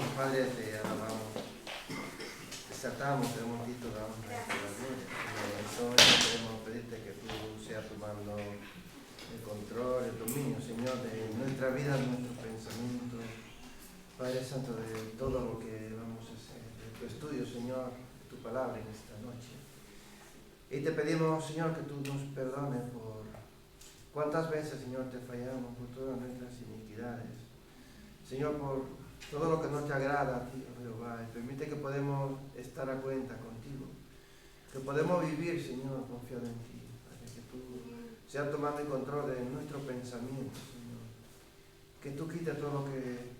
Señor, Padre, te alabamos, te exaltamos, te hemos visto, damos la gloria. Entonces queremos pedirte que tú seas tomando el control, el dominio, Señor, de nuestra vida, de nuestros pensamientos. Padre Santo, de todo lo que vamos a hacer, de tu estudio, Señor, de tu palabra en esta noche. Y te pedimos, Señor, que tú nos perdones por cuántas veces, Señor, te fallamos, por todas nuestras iniquidades. Señor, por todo lo que no te agrada a ti, oh Jehová, y permite que podamos estar a cuenta contigo, que podemos vivir, Señor, confiado en ti, para que tú seas tomando el control de nuestro pensamiento, Señor. Que tú quites todo lo que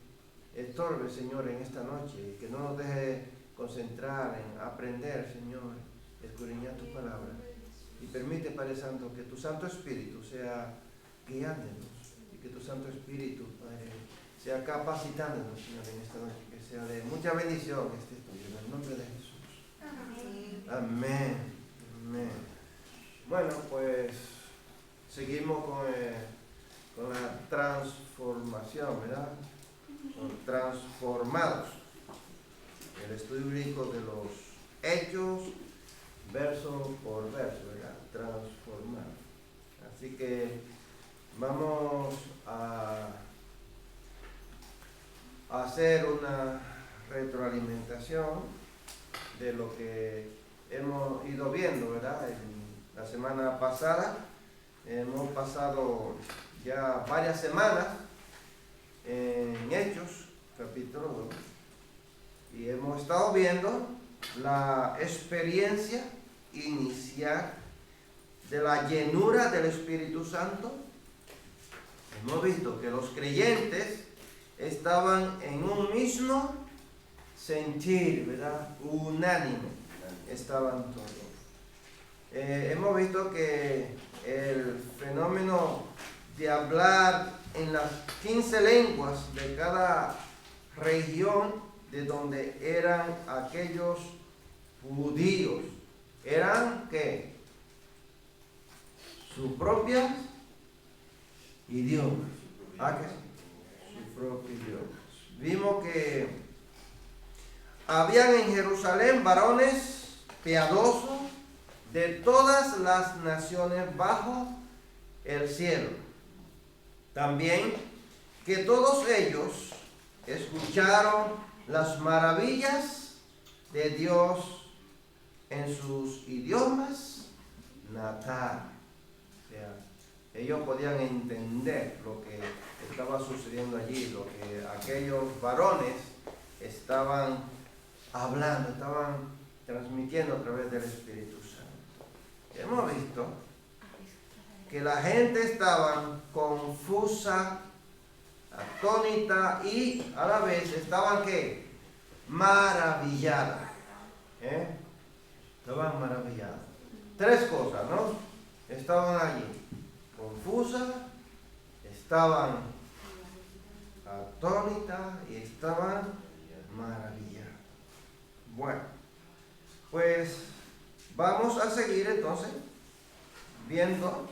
estorbe, Señor, en esta noche, y que no nos deje concentrar en aprender, Señor, escudriñar tu palabra. Y permite, Padre Santo, que tu Santo Espíritu sea guiándonos, y que tu Santo Espíritu, Padre, sea capacitándonos, Señor, en esta noche, que sea de mucha bendición este estudio, en el nombre de Jesús. Amén. Amén. Amén. Bueno, pues seguimos con la transformación, ¿verdad? Son transformados. El estudio bíblico de los hechos, verso por verso, ¿verdad? Transformados. Así que vamos a hacer una retroalimentación de lo que hemos ido viendo, ¿verdad? La semana pasada hemos pasado ya varias semanas en Hechos, capítulo 2, y hemos estado viendo la experiencia inicial de la llenura del Espíritu Santo. Hemos visto que los creyentes estaban en un mismo sentir, ¿verdad? Unánime, estaban todos. Hemos visto que el fenómeno de hablar en las 15 lenguas de cada región de donde eran aquellos judíos, eran ¿qué? Su propia idioma. ¿Ah, qué? Su propio idioma. Vimos que habían en Jerusalén varones piadosos de todas las naciones bajo el cielo. También que todos ellos escucharon las maravillas de Dios en sus idiomas natales. O sea, ellos podían entender lo que estaba sucediendo allí, lo que aquellos varones estaban hablando, estaban transmitiendo a través del Espíritu Santo. Hemos visto que la gente estaba confusa, atónita y a la vez estaban ¿qué? Maravilladas. Estaban maravilladas. Tres cosas, ¿no? Estaban allí confusas, estaban atónitas y estaban maravilladas. Bueno, pues vamos a seguir entonces viendo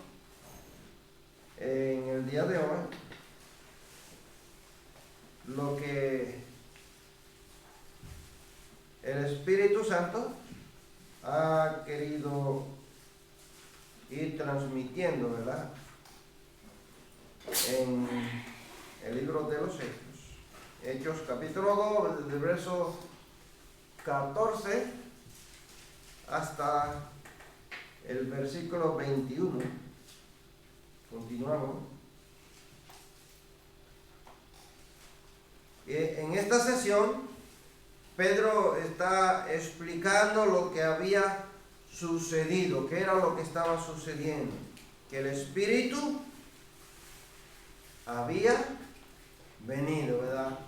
en el día de hoy lo que el Espíritu Santo ha querido ir transmitiendo, ¿verdad? En el libro de los Hechos. Hechos capítulo 2, desde el verso 14 hasta el versículo 21. Continuamos. En esta sesión, Pedro está explicando lo que había sucedido, qué era lo que estaba sucediendo, que el Espíritu había venido, ¿verdad?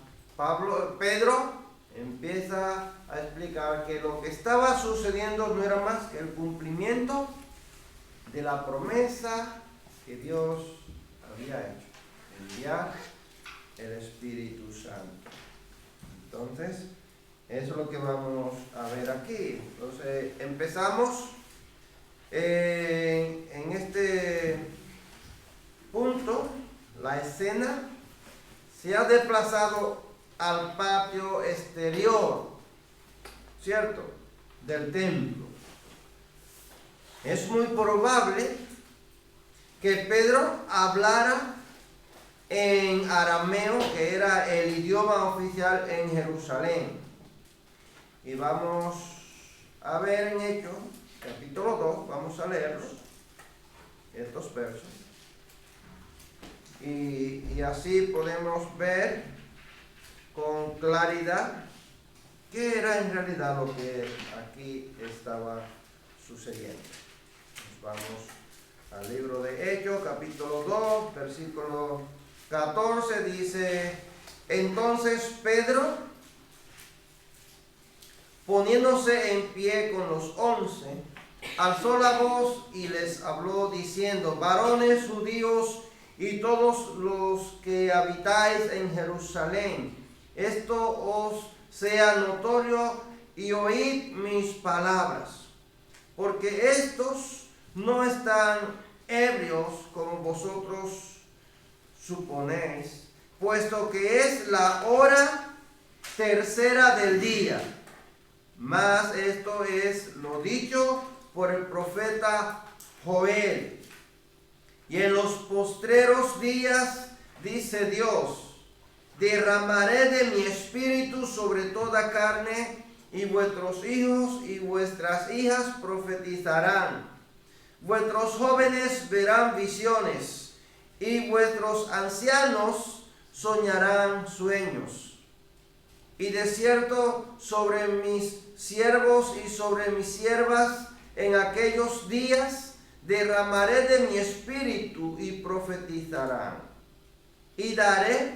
Pedro empieza a explicar que lo que estaba sucediendo no era más que el cumplimiento de la promesa que Dios había hecho, enviar el Espíritu Santo. Entonces, eso es lo que vamos a ver aquí. Entonces, empezamos en este punto. La escena se ha desplazado al patio exterior, ¿cierto?, del templo. Es muy probable que Pedro hablara en arameo, que era el idioma oficial en Jerusalén. Y vamos a ver en Hechos, capítulo 2, vamos a leerlos, estos versos. Y así podemos ver con claridad qué era en realidad lo que aquí estaba sucediendo. Nos vamos al libro de Hechos, capítulo 2, versículo 14, dice: entonces Pedro, poniéndose en pie con los 11, alzó la voz y les habló diciendo: varones judíos y todos los que habitáis en Jerusalén, esto os sea notorio y oíd mis palabras, porque estos no están ebrios como vosotros suponéis, puesto que es la hora tercera del día. Mas esto es lo dicho por el profeta Joel. Y en los postreros días, dice Dios, derramaré de mi espíritu sobre toda carne, y vuestros hijos y vuestras hijas profetizarán. Vuestros jóvenes verán visiones, y vuestros ancianos soñarán sueños. Y de cierto sobre mis siervos y sobre mis siervas en aquellos días derramaré de mi espíritu y profetizarán. Y daré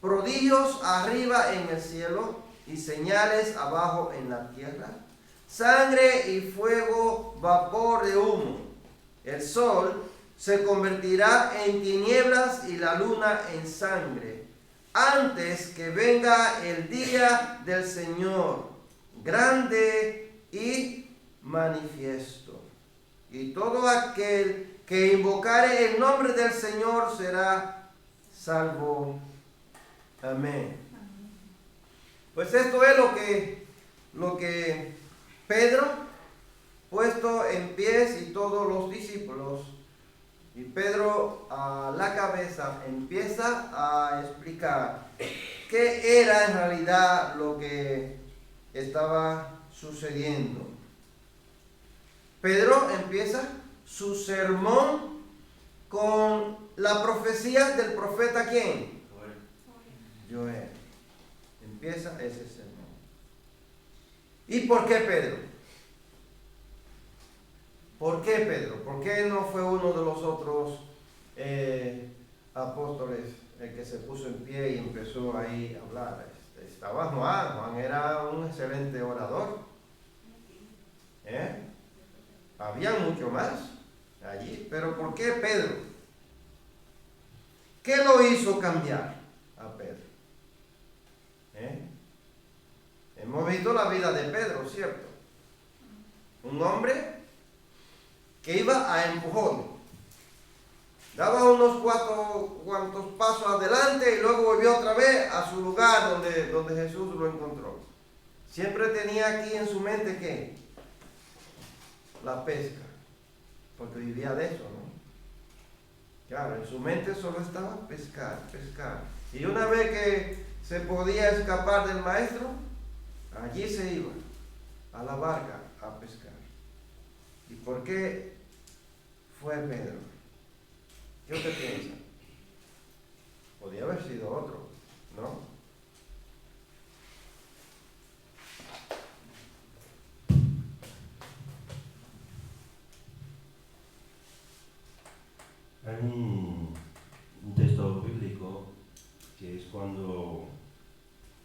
prodigios arriba en el cielo y señales abajo en la tierra, sangre y fuego, vapor de humo. El sol se convertirá en tinieblas y la luna en sangre, antes que venga el día del Señor, grande y manifiesto. Y todo aquel que invocare el nombre del Señor será salvo. Amén. Pues esto es lo que Pedro, puesto en pies, y todos los discípulos, y Pedro a la cabeza, empieza a explicar qué era en realidad lo que estaba sucediendo. Pedro empieza su sermón con la profecía del profeta, ¿quién? Joel. Empieza ese sermón. ¿Y por qué Pedro? ¿Por qué Pedro? ¿Por qué no fue uno de los otros apóstoles el que se puso en pie y empezó ahí a hablar? Estaba Juan. Juan era un excelente orador. Había mucho más allí, pero ¿por qué Pedro? ¿Qué lo hizo cambiar a Pedro? Hemos visto la vida de Pedro, ¿cierto? Un hombre que iba a empujón, daba unos cuantos pasos adelante y luego volvió otra vez a su lugar donde Jesús lo encontró. Siempre tenía aquí en su mente ¿qué? La pesca, porque vivía de eso, ¿no? Claro, en su mente solo estaba pescar. Y una vez que se podía escapar del maestro, allí se iba a la barca a pescar. ¿Y por qué fue Pedro? ¿Qué usted piensa? Podía haber sido otro, ¿no? Hay un texto bíblico que es cuando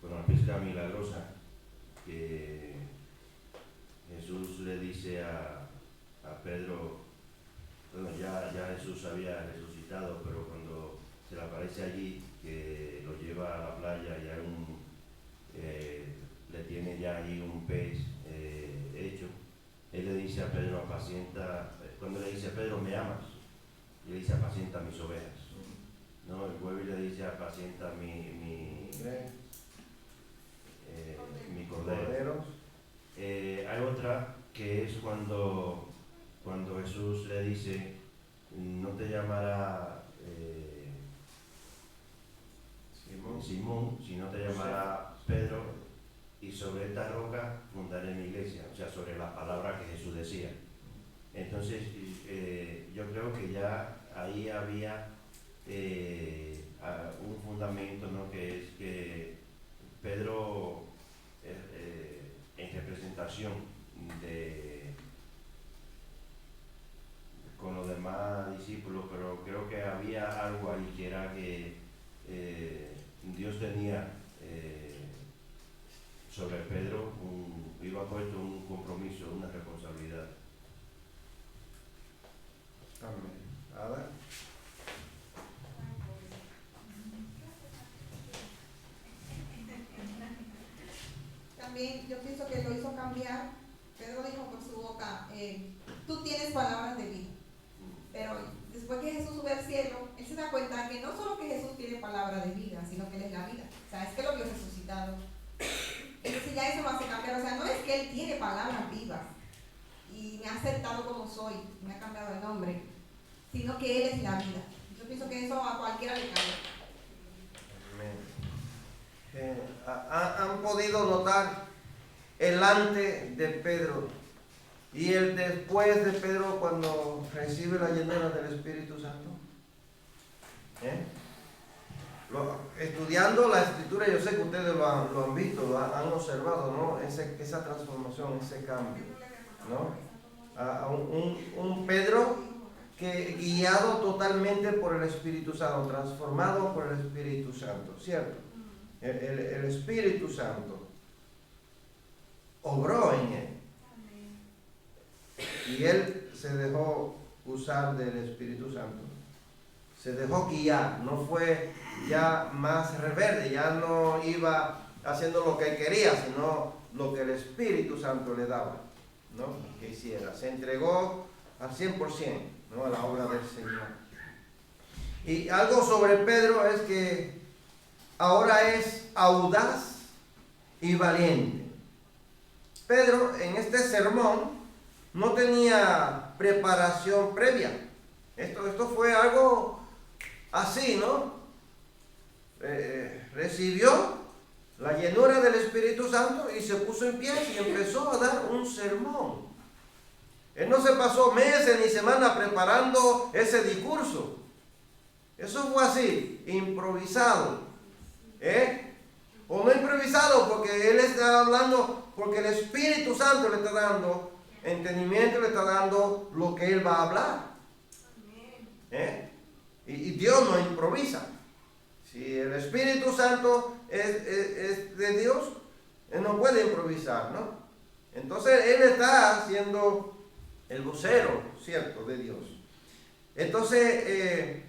la pesca milagrosa, que Jesús le dice a Pedro, bueno, ya Jesús había resucitado, pero cuando se le aparece allí, que lo lleva a la playa y le tiene ya ahí un pez hecho, él le dice a Pedro: apacienta, cuando le dice a Pedro, ¿me amas? Y le dice: apacienta mis ovejas. No, el vuelve y le dice: apacienta mi es cuando Jesús le dice, no te llamará Simón, sino te llamará Pedro, y sobre esta roca fundaré mi iglesia, o sea, sobre la palabra que Jesús decía. Entonces, yo creo que ya ahí había un fundamento, ¿no? Que es que Pedro, en representación con los demás discípulos, pero creo que había algo ahí que era que Dios tenía sobre Pedro, iba puesto un compromiso, una responsabilidad. Amén. Ada. También yo pienso que lo hizo cambiar. Pedro dijo por su boca, tú tienes palabras de vida. Pero después que Jesús sube al cielo, él se da cuenta que no solo que Jesús tiene palabra de vida, sino que él es la vida. O sea, es que lo vio resucitado. Entonces ya eso lo hace cambiar. O sea, no es que él tiene palabras vivas y me ha aceptado como soy, me ha cambiado el nombre, sino que él es la vida. Yo pienso que eso a cualquiera le cambia. ¿Han podido notar el antes de Pedro y el después de Pedro cuando recibe la llenura del Espíritu Santo? Estudiando la Escritura, yo sé que ustedes lo han visto, lo han observado, ¿no? Esa transformación, ese cambio, ¿no? Un Pedro que guiado totalmente por el Espíritu Santo, transformado por el Espíritu Santo, ¿cierto? El Espíritu Santo obró en él y él se dejó usar del Espíritu Santo, se dejó guiar, no fue ya más rebelde, ya no iba haciendo lo que él quería, sino lo que el Espíritu Santo le daba, ¿no? Que hiciera, se entregó al 100%, ¿no? A la obra del Señor. Y algo sobre Pedro es que ahora es audaz y valiente. Pedro en este sermón no tenía preparación previa. Esto fue algo así, ¿no? Recibió la llenura del Espíritu Santo y se puso en pie y empezó a dar un sermón. Él no se pasó meses ni semanas preparando ese discurso. Eso fue así, improvisado. O no improvisado porque él está hablando, porque el Espíritu Santo le está dando entendimiento, le está dando lo que él va a hablar. Y Dios no improvisa. Si el Espíritu Santo es de Dios, él no puede improvisar, ¿no? Entonces él está siendo el vocero, ¿cierto?, de Dios. Entonces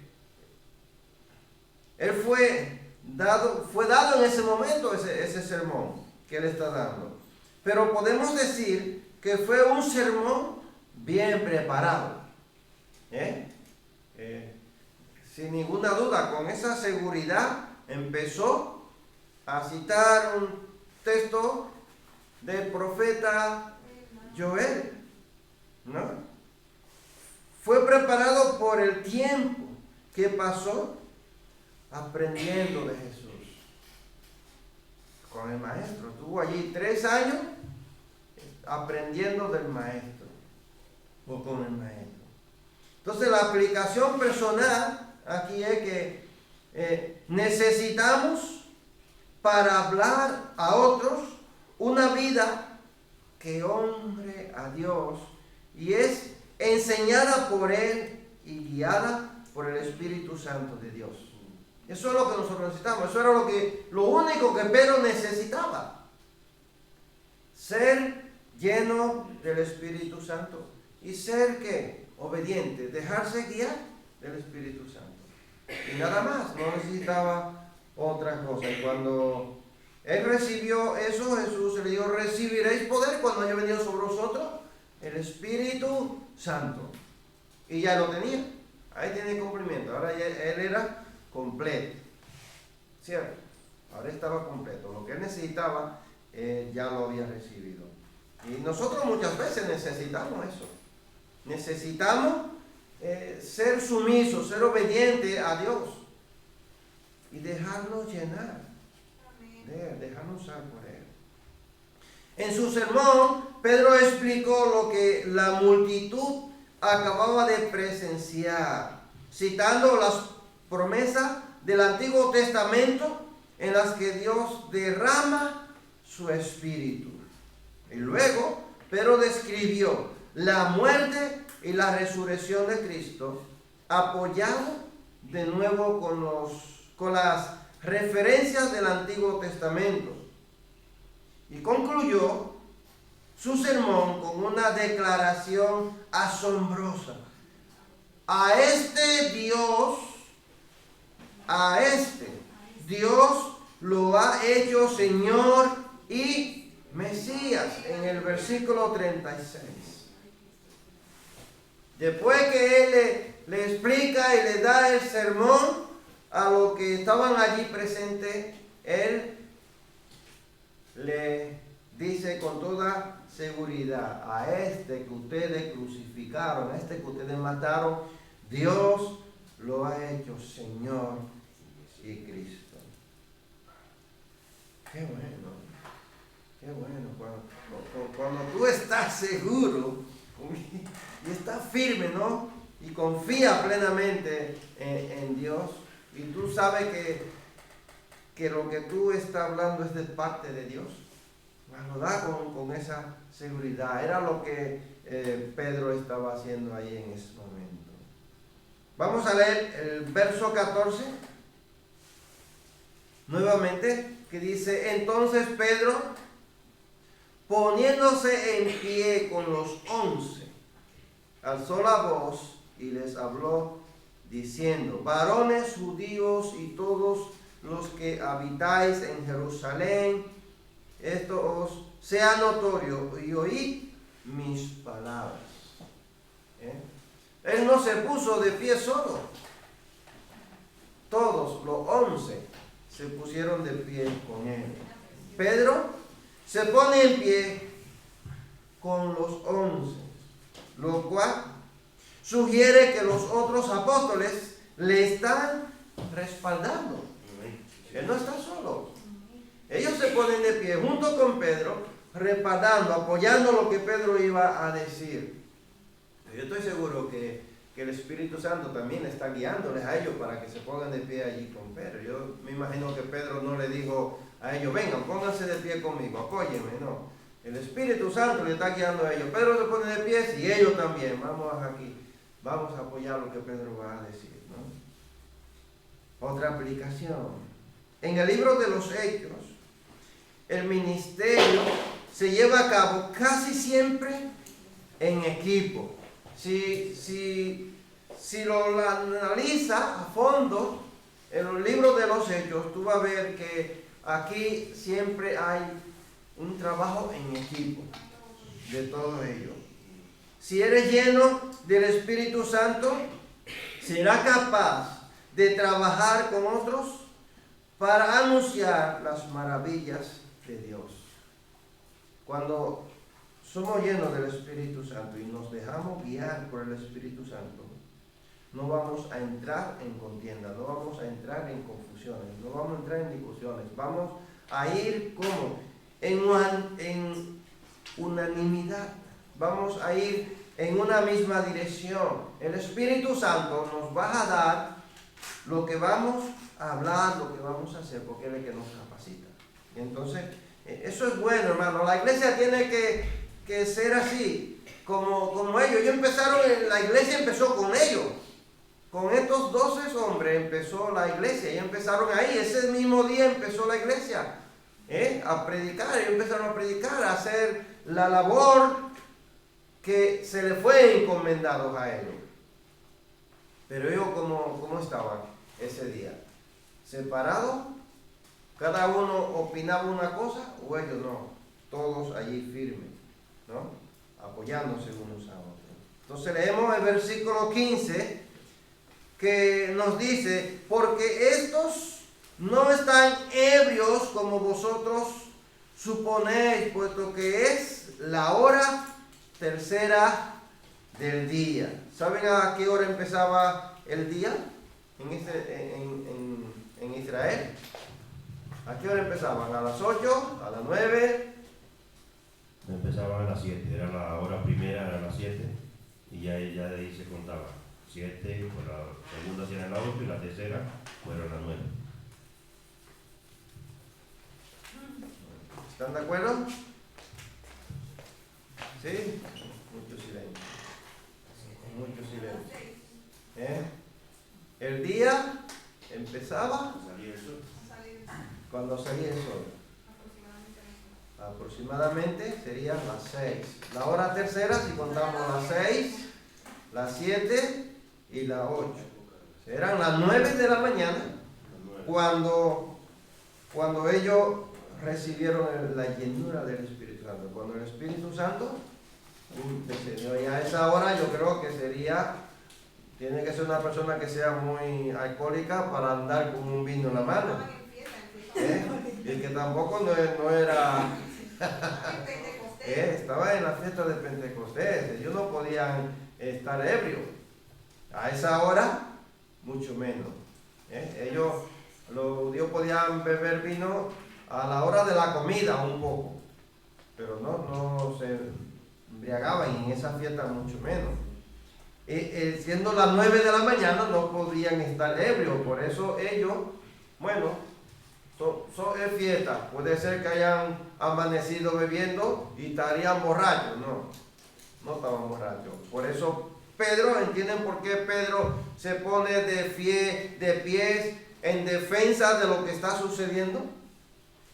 él fue dado en ese momento ese sermón que él está dando. Pero podemos decir que fue un sermón bien preparado. Sin ninguna duda, con esa seguridad, empezó a citar un texto del profeta Joel, ¿no? Fue preparado por el tiempo que pasó aprendiendo de Jesús con el maestro. Estuvo allí 3 años aprendiendo del maestro o con el maestro. Entonces la aplicación personal aquí es que necesitamos para hablar a otros una vida que honre a Dios y es enseñada por Él y guiada por el Espíritu Santo de Dios. Eso es lo que nosotros necesitamos. Eso era lo único que Pedro necesitaba. Ser lleno del Espíritu Santo. Y ser, ¿qué? Obediente. Dejarse guiar del Espíritu Santo. Y nada más. No necesitaba otra cosa. Y cuando él recibió eso, Jesús le dijo, recibiréis poder cuando haya venido sobre vosotros el Espíritu Santo. Y ya lo tenía. Ahí tiene el cumplimiento. Ahora ya él era completo, ¿cierto? Ahora estaba completo. Lo que él necesitaba ya lo había recibido. Y nosotros muchas veces necesitamos eso. Necesitamos ser sumisos, ser obedientes a Dios y dejarnos llenar, dejarnos usar por Él. En su sermón, Pedro explicó lo que la multitud acababa de presenciar, citando las promesas del Antiguo Testamento en las que Dios derrama su Espíritu. Y luego, Pedro describió la muerte y la resurrección de Cristo, apoyado de nuevo con las referencias del Antiguo Testamento. Y concluyó su sermón con una declaración asombrosa. A este Dios lo ha hecho Señor y Mesías, en el versículo 36. Después que él le explica y le da el sermón a los que estaban allí presentes, él le dice con toda seguridad: a este que ustedes crucificaron, a este que ustedes mataron, Dios lo ha hecho Señor y Cristo. Qué bueno, qué bueno. Cuando tú estás seguro y estás firme, ¿no? Y confía plenamente en Dios, y tú sabes que lo que tú estás hablando es de parte de Dios, lo da con esa seguridad. Era lo que Pedro estaba haciendo ahí en ese momento. Vamos a leer el verso 14 nuevamente, que dice: entonces Pedro, poniéndose en pie con los 11, alzó la voz y les habló diciendo: varones judíos y todos los que habitáis en Jerusalén, esto os sea notorio y oíd mis palabras. Él no se puso de pie solo. Todos los 11 se pusieron de pie con él. Pedro se pone en pie con los 11, lo cual sugiere que los otros apóstoles le están respaldando. Él no está solo. Ellos se ponen de pie junto con Pedro, respaldando, apoyando lo que Pedro iba a decir. Yo estoy seguro que el Espíritu Santo también está guiándoles a ellos para que se pongan de pie allí con Pedro. Yo me imagino que Pedro no le dijo a ellos: vengan, pónganse de pie conmigo, apóyenme. No, el Espíritu Santo le está guiando a ellos. Pedro se pone de pie y ellos también. Vamos aquí, vamos a apoyar lo que Pedro va a decir, ¿no? Otra aplicación. En el libro de los Hechos, el ministerio se lleva a cabo casi siempre en equipo. Si lo analiza a fondo en los libros de los Hechos, tú vas a ver que aquí siempre hay un trabajo en equipo de todos ellos. Si eres lleno del Espíritu Santo, serás capaz de trabajar con otros para anunciar las maravillas de Dios. Cuando somos llenos del Espíritu Santo y nos dejamos guiar por el Espíritu Santo, no vamos a entrar en contienda, no vamos a entrar en confusiones, no vamos a entrar en discusiones, vamos a ir como en unanimidad, vamos a ir en una misma dirección. El Espíritu Santo nos va a dar lo que vamos a hablar, lo que vamos a hacer, porque Él es el que nos capacita. Y entonces, eso es bueno, hermano. La iglesia tiene que ser así, como ellos. La iglesia empezó con ellos. Con estos 12 hombres empezó la iglesia. Y empezaron ahí. Ese mismo día empezó la iglesia a predicar. Ellos empezaron a predicar, a hacer la labor que se les fue encomendado a ellos. Pero ellos, ¿cómo estaban ese día? ¿Separados? ¿Cada uno opinaba una cosa o ellos no? Todos allí firmes, ¿no? Apoyándose unos a otros. Entonces leemos el versículo 15 que nos dice: porque estos no están ebrios como vosotros suponéis, puesto que es la hora tercera del día? ¿Saben a qué hora empezaba el día en Israel? ¿A qué hora empezaban? ¿A las 8? ¿A las 9? Empezaban a las 7, era la hora primera, era las 7, y ya de ahí se contaba. 7, pues la segunda era las 8 y la tercera fueron las 9. ¿Están de acuerdo? ¿Sí? Mucho silencio. Mucho silencio. El día empezaba Salía el sol. cuando salía el sol. Aproximadamente serían las 6. La hora tercera, si contamos las 6, las 7 y las 8. Serán las 9 de la mañana cuando ellos recibieron la llenura del Espíritu Santo. Cuando el Espíritu Santo descendió, y a esa hora yo creo que tiene que ser una persona que sea muy alcohólica para andar con un vino en la mano. Y que tampoco no era... estaba en la fiesta de Pentecostés. Ellos no podían estar ebrios. A esa hora, mucho menos. Los judíos podían beber vino a la hora de la comida un poco, pero no se embriagaban, y en esa fiesta mucho menos. Siendo las 9 de la mañana no podían estar ebrios, por eso ellos, es fiesta, puede ser que hayan amanecido bebiendo y estarían borrachos. No estaban borrachos. Por eso Pedro, ¿entienden por qué Pedro se pone de pies en defensa de lo que está sucediendo?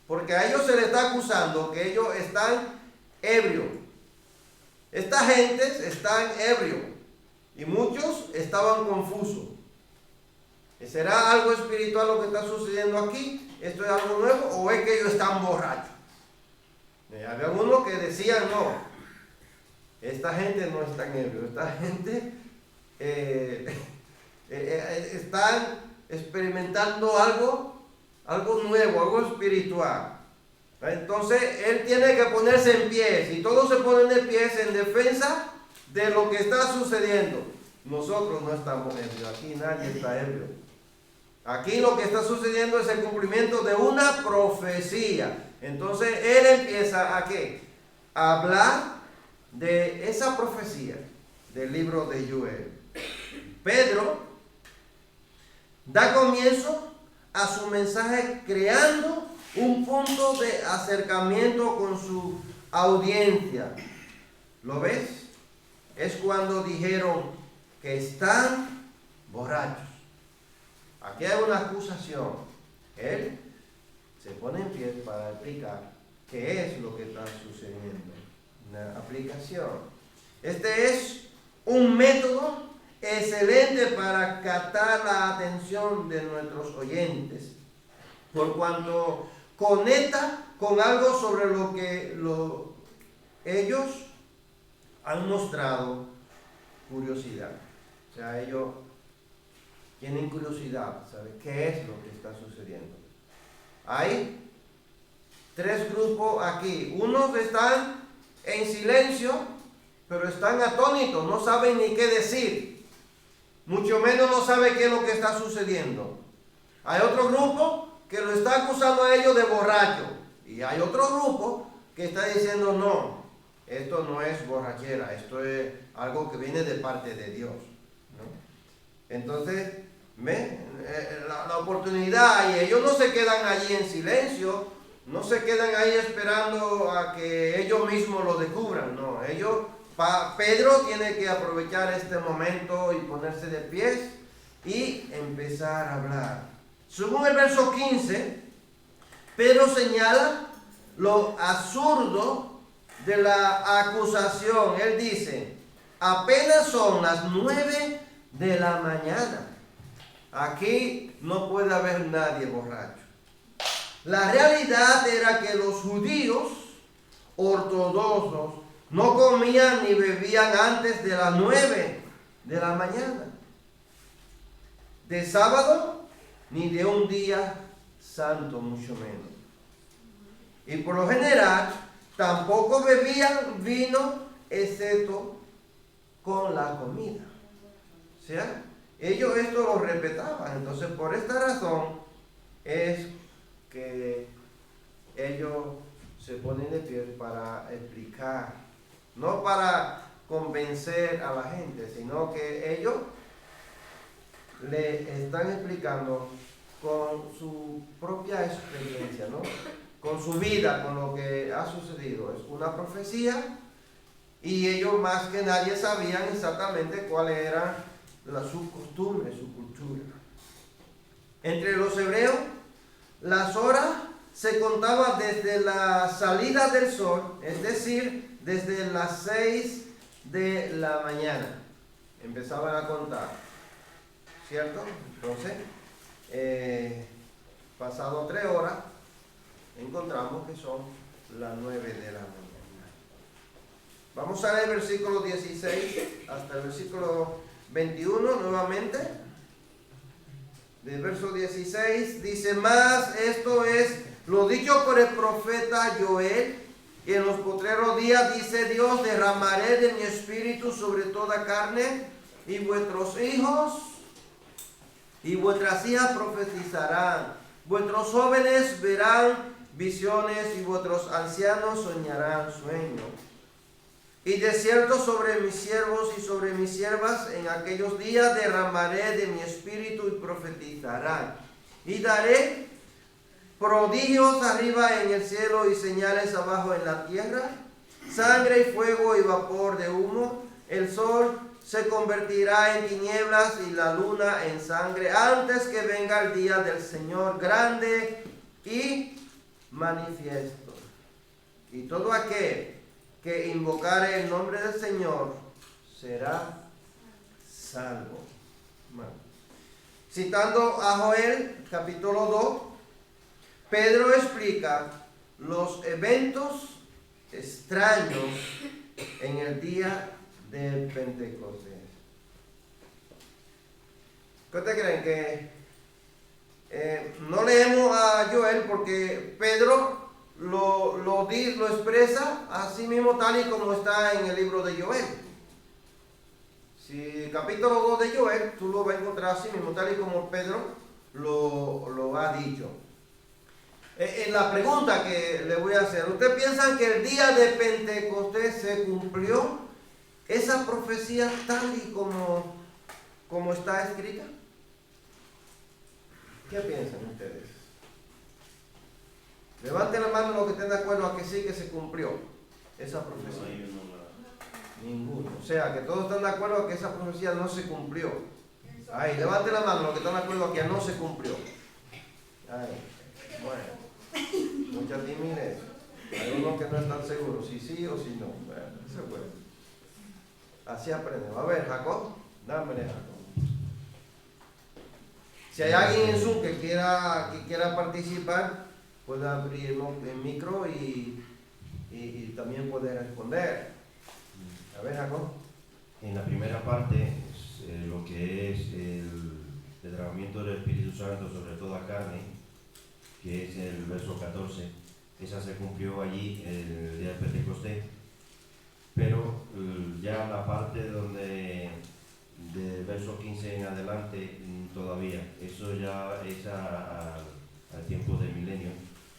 Porque a ellos se les está acusando que ellos están ebrios. Estas gentes están ebrios y muchos estaban confusos. ¿Será algo espiritual lo que está sucediendo aquí? ¿Esto es algo nuevo o es que ellos están borrachos? Había unos que decían no, esta gente no está ebrio, esta gente están experimentando algo nuevo, algo espiritual. Entonces él tiene que ponerse en pie, y todos se ponen de pie en defensa de lo que está sucediendo. Nosotros no estamos ebrios, aquí nadie está ebrio. Aquí lo que está sucediendo es el cumplimiento de una profecía. Entonces él empieza ¿a qué? A hablar de esa profecía del libro de Joel. Pedro da comienzo a su mensaje creando un punto de acercamiento con su audiencia. ¿Lo ves? Es cuando dijeron que están borrachos. Aquí hay una acusación. Él se pone en pie para explicar qué es lo que está sucediendo. Una aplicación. Este es un método excelente para captar la atención de nuestros oyentes, por cuanto conecta con algo sobre lo que ellos han mostrado curiosidad. O sea, ellos tienen curiosidad, ¿sabe? ¿Qué es lo que está sucediendo? Hay 3 grupos aquí. Unos están en silencio, pero están atónitos, no saben ni qué decir. Mucho menos no saben qué es lo que está sucediendo. Hay otro grupo que lo está acusando a ellos de borracho. Y hay otro grupo que está diciendo no, esto no es borrachera, esto es algo que viene de parte de Dios, ¿no? Entonces, la oportunidad, y ellos no se quedan allí en silencio, no se quedan ahí esperando a que ellos mismos lo descubran, no, Pedro tiene que aprovechar este momento y ponerse de pies y empezar a hablar. Según el verso 15, Pedro señala lo absurdo de la acusación. Él dice, apenas son las 9 de la mañana. Aquí no puede haber nadie borracho. La realidad era que los judíos ortodoxos no comían ni bebían antes de las 9 de la mañana, de sábado ni de un día santo, mucho menos. Y por lo general, tampoco bebían vino excepto con la comida. O sea, ellos esto lo respetaban. Entonces, por esta razón es que ellos se ponen de pie para explicar, no para convencer a la gente, sino que ellos le están explicando con su propia experiencia, ¿no? Con su vida, con lo que ha sucedido. Es una profecía y ellos más que nadie sabían exactamente cuáles eran sus costumbres, su cultura. Entre los hebreos, las horas se contaban desde la salida del sol, es decir, desde las 6 de la mañana. Empezaban a contar, ¿cierto? Entonces, pasado 3 horas, encontramos que son las 9 de la mañana. Vamos a leer el versículo 16 hasta el versículo 21 nuevamente. Del verso 16 dice: mas esto es lo dicho por el profeta Joel, y en los postreros días dice Dios, derramaré de mi espíritu sobre toda carne, y vuestros hijos y vuestras hijas profetizarán, vuestros jóvenes verán visiones y vuestros ancianos soñarán sueños. Y de cierto sobre mis siervos y sobre mis siervas en aquellos días derramaré de mi espíritu y profetizarán. Y daré prodigios arriba en el cielo y señales abajo en la tierra, sangre y fuego y vapor de humo. El sol se convertirá en tinieblas y la luna en sangre antes que venga el día del Señor grande y manifiesto. Y todo aquel que invocare el nombre del Señor será salvo. Bueno. Citando a Joel, capítulo 2, Pedro explica los eventos extraños en el día de Pentecostés. ¿Qué te creen? Que no leemos a Joel porque Pedro lo expresa así mismo tal y como está en el libro de Joel. Si el capítulo 2 de Joel tú lo vas a encontrar así mismo tal y como Pedro lo ha dicho. En la pregunta que le voy a hacer, ¿ustedes piensan que el día de Pentecostés se cumplió esa profecía tal y como está escrita? ¿Qué piensan ustedes? Levanten la mano los que estén de acuerdo a que sí que se cumplió esa profecía. Ninguno. O sea, que todos están de acuerdo a que esa profecía no se cumplió. Ahí, levanten la mano los que están de acuerdo a que no se cumplió. Ahí. Bueno, mucha timidez. Hay unos que no están seguros si sí o si no. Bueno, eso es bueno. Así aprendemos. A ver, Jacob, dámele, Jacob. Si hay alguien en Zoom que quiera participar, puede abrir el micro y también puede responder. A ver, Jacob. En la primera parte, lo que es el derramamiento del Espíritu Santo sobre toda carne, que es el verso 14, esa se cumplió allí el día de Pentecostés, pero ya la parte donde del verso 15 en adelante todavía, eso ya es al tiempo del milenio,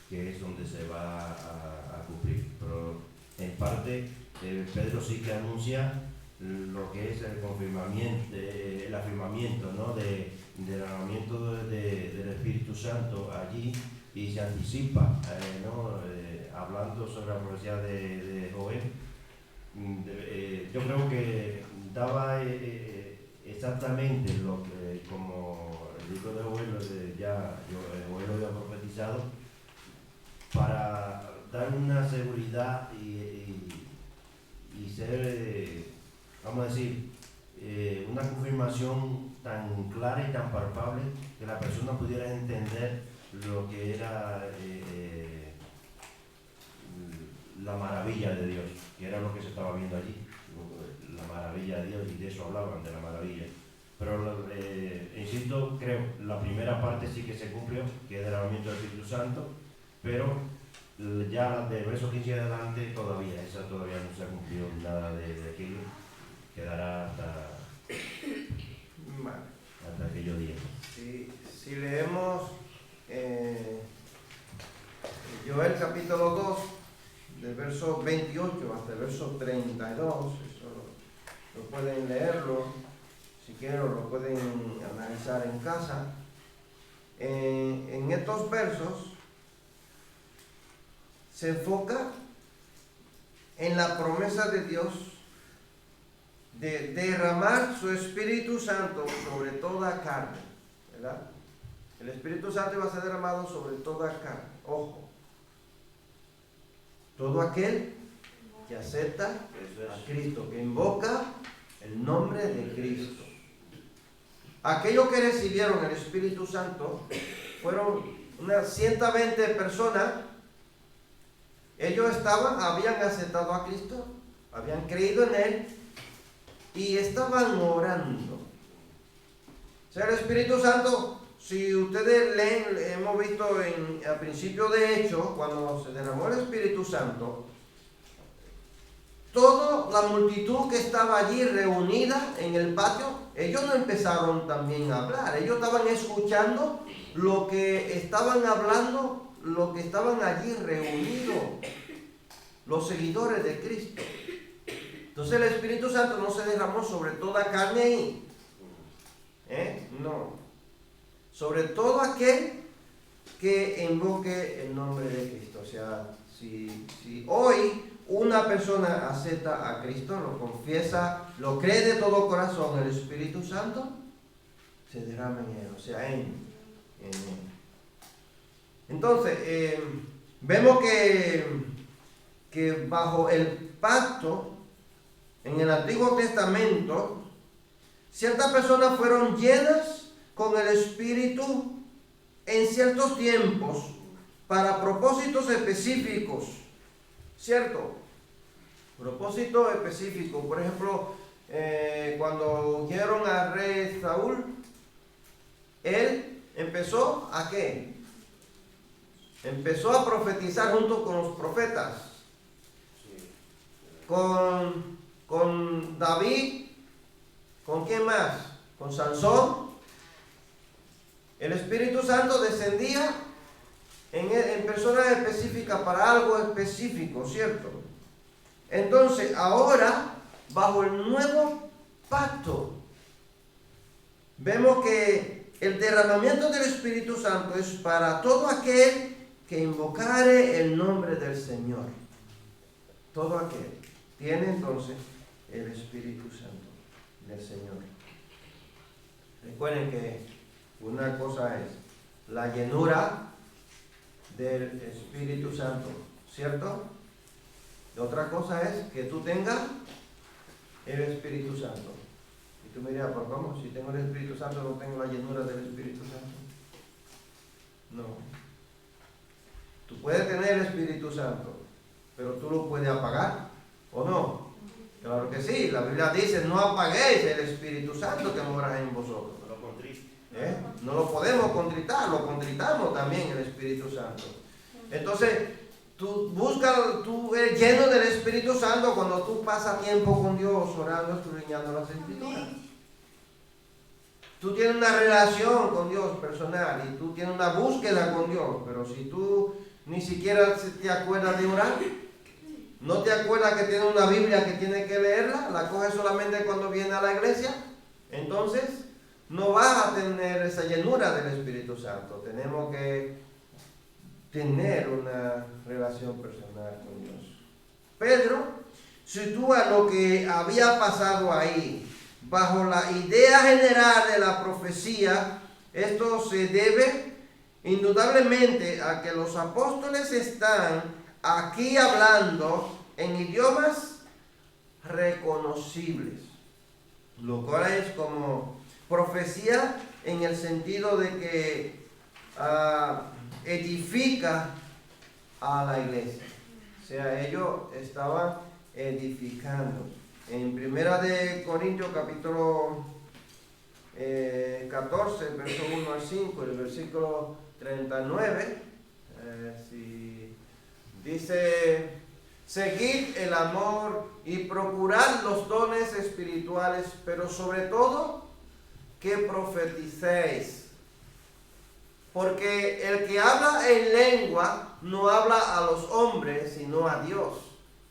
que es donde se va a cumplir, pero en parte Pedro sí que anuncia lo que es el afirmamiento, ¿no? del derramamiento del Espíritu Santo allí, y se anticipa, ¿no? Hablando sobre la profecía de Joel. Yo creo que daba exactamente lo que, como el libro de Joel Joel lo había profetizado, para dar una seguridad y ser, vamos a decir, una confirmación tan clara y tan palpable que la persona pudiera entender lo que era la maravilla de Dios, que era lo que se estaba viendo allí, la maravilla de Dios, y de eso hablaban, de la maravilla. Pero, insisto, creo, la primera parte sí que se cumplió, que es el derramamiento del Espíritu Santo, pero ya del verso 15 en adelante todavía no se ha cumplido nada de aquello. Quedará Vale. hasta aquello día. Si leemos Joel capítulo 2, del verso 28 hasta el verso 32, eso lo pueden leerlo, si quieren lo pueden analizar en casa. En estos versos se enfoca en la promesa de Dios de derramar su Espíritu Santo sobre toda carne, ¿verdad? El Espíritu Santo va a ser derramado sobre toda carne. Ojo, todo aquel que acepta a Cristo, que invoca el nombre de Cristo. Aquellos que recibieron el Espíritu Santo fueron unas 120 personas. Ellos habían aceptado a Cristo, habían creído en Él y estaban orando. O sea, el Espíritu Santo, si ustedes leen, hemos visto al principio de Hechos, cuando se derramó el Espíritu Santo, toda la multitud que estaba allí reunida en el patio, ellos no empezaron también a hablar, ellos estaban escuchando lo que estaban hablando, lo que estaban allí reunidos, los seguidores de Cristo. Entonces el Espíritu Santo no se derramó sobre toda carne ahí, no, sobre todo aquel que invoque el nombre de Cristo. O sea, si hoy una persona acepta a Cristo, lo confiesa, lo cree de todo corazón, el Espíritu Santo se derrama en él, o sea, en él. Entonces, vemos que bajo el pacto, en el Antiguo Testamento, ciertas personas fueron llenas con el Espíritu en ciertos tiempos para propósitos específicos, ¿cierto? Propósito específico. Por ejemplo, cuando ungieron al rey Saúl, él empezó ¿a qué? Empezó a profetizar junto con los profetas. Con David, ¿con quién más? Con Sansón. El Espíritu Santo descendía en personas específicas para algo específico, ¿cierto? Entonces, ahora, bajo el nuevo pacto, vemos que el derramamiento del Espíritu Santo es para todo aquel que invocare el nombre del Señor. Todo aquel tiene entonces el Espíritu Santo del Señor. Recuerden que una cosa es la llenura del Espíritu Santo, ¿cierto? Y otra cosa es que tú tengas el Espíritu Santo. Y tú me dirás, ¿por cómo? Si tengo el Espíritu Santo, ¿no tengo la llenura del Espíritu Santo? No. Tú puedes tener el Espíritu Santo, pero tú lo puedes apagar, ¿o no? Claro que sí. La Biblia dice, no apaguéis el Espíritu Santo que mora en vosotros. No lo podemos contritar, lo contritamos también el Espíritu Santo. Entonces, tú eres lleno del Espíritu Santo cuando tú pasas tiempo con Dios, orando, escudriñando las Escrituras. Tú tienes una relación con Dios personal y tú tienes una búsqueda con Dios, pero si tú ni siquiera te acuerdas de orar, no te acuerdas que tienes una Biblia que tienes que leerla, la coges solamente cuando vienes a la iglesia, entonces no vas a tener esa llenura del Espíritu Santo. Tenemos que tener una relación personal con Dios. Pedro sitúa lo que había pasado ahí bajo la idea general de la profecía. Esto se debe indudablemente a que los apóstoles están aquí hablando en idiomas reconocibles, lo cual es como profecía en el sentido de que edifica a la iglesia. O sea, ellos estaban edificando. En Primera de Corintios capítulo 14, verso 1 al 5, el versículo 39, si Dice, seguid el amor y procurad los dones espirituales, pero sobre todo que profeticéis. Porque el que habla en lengua no habla a los hombres, sino a Dios.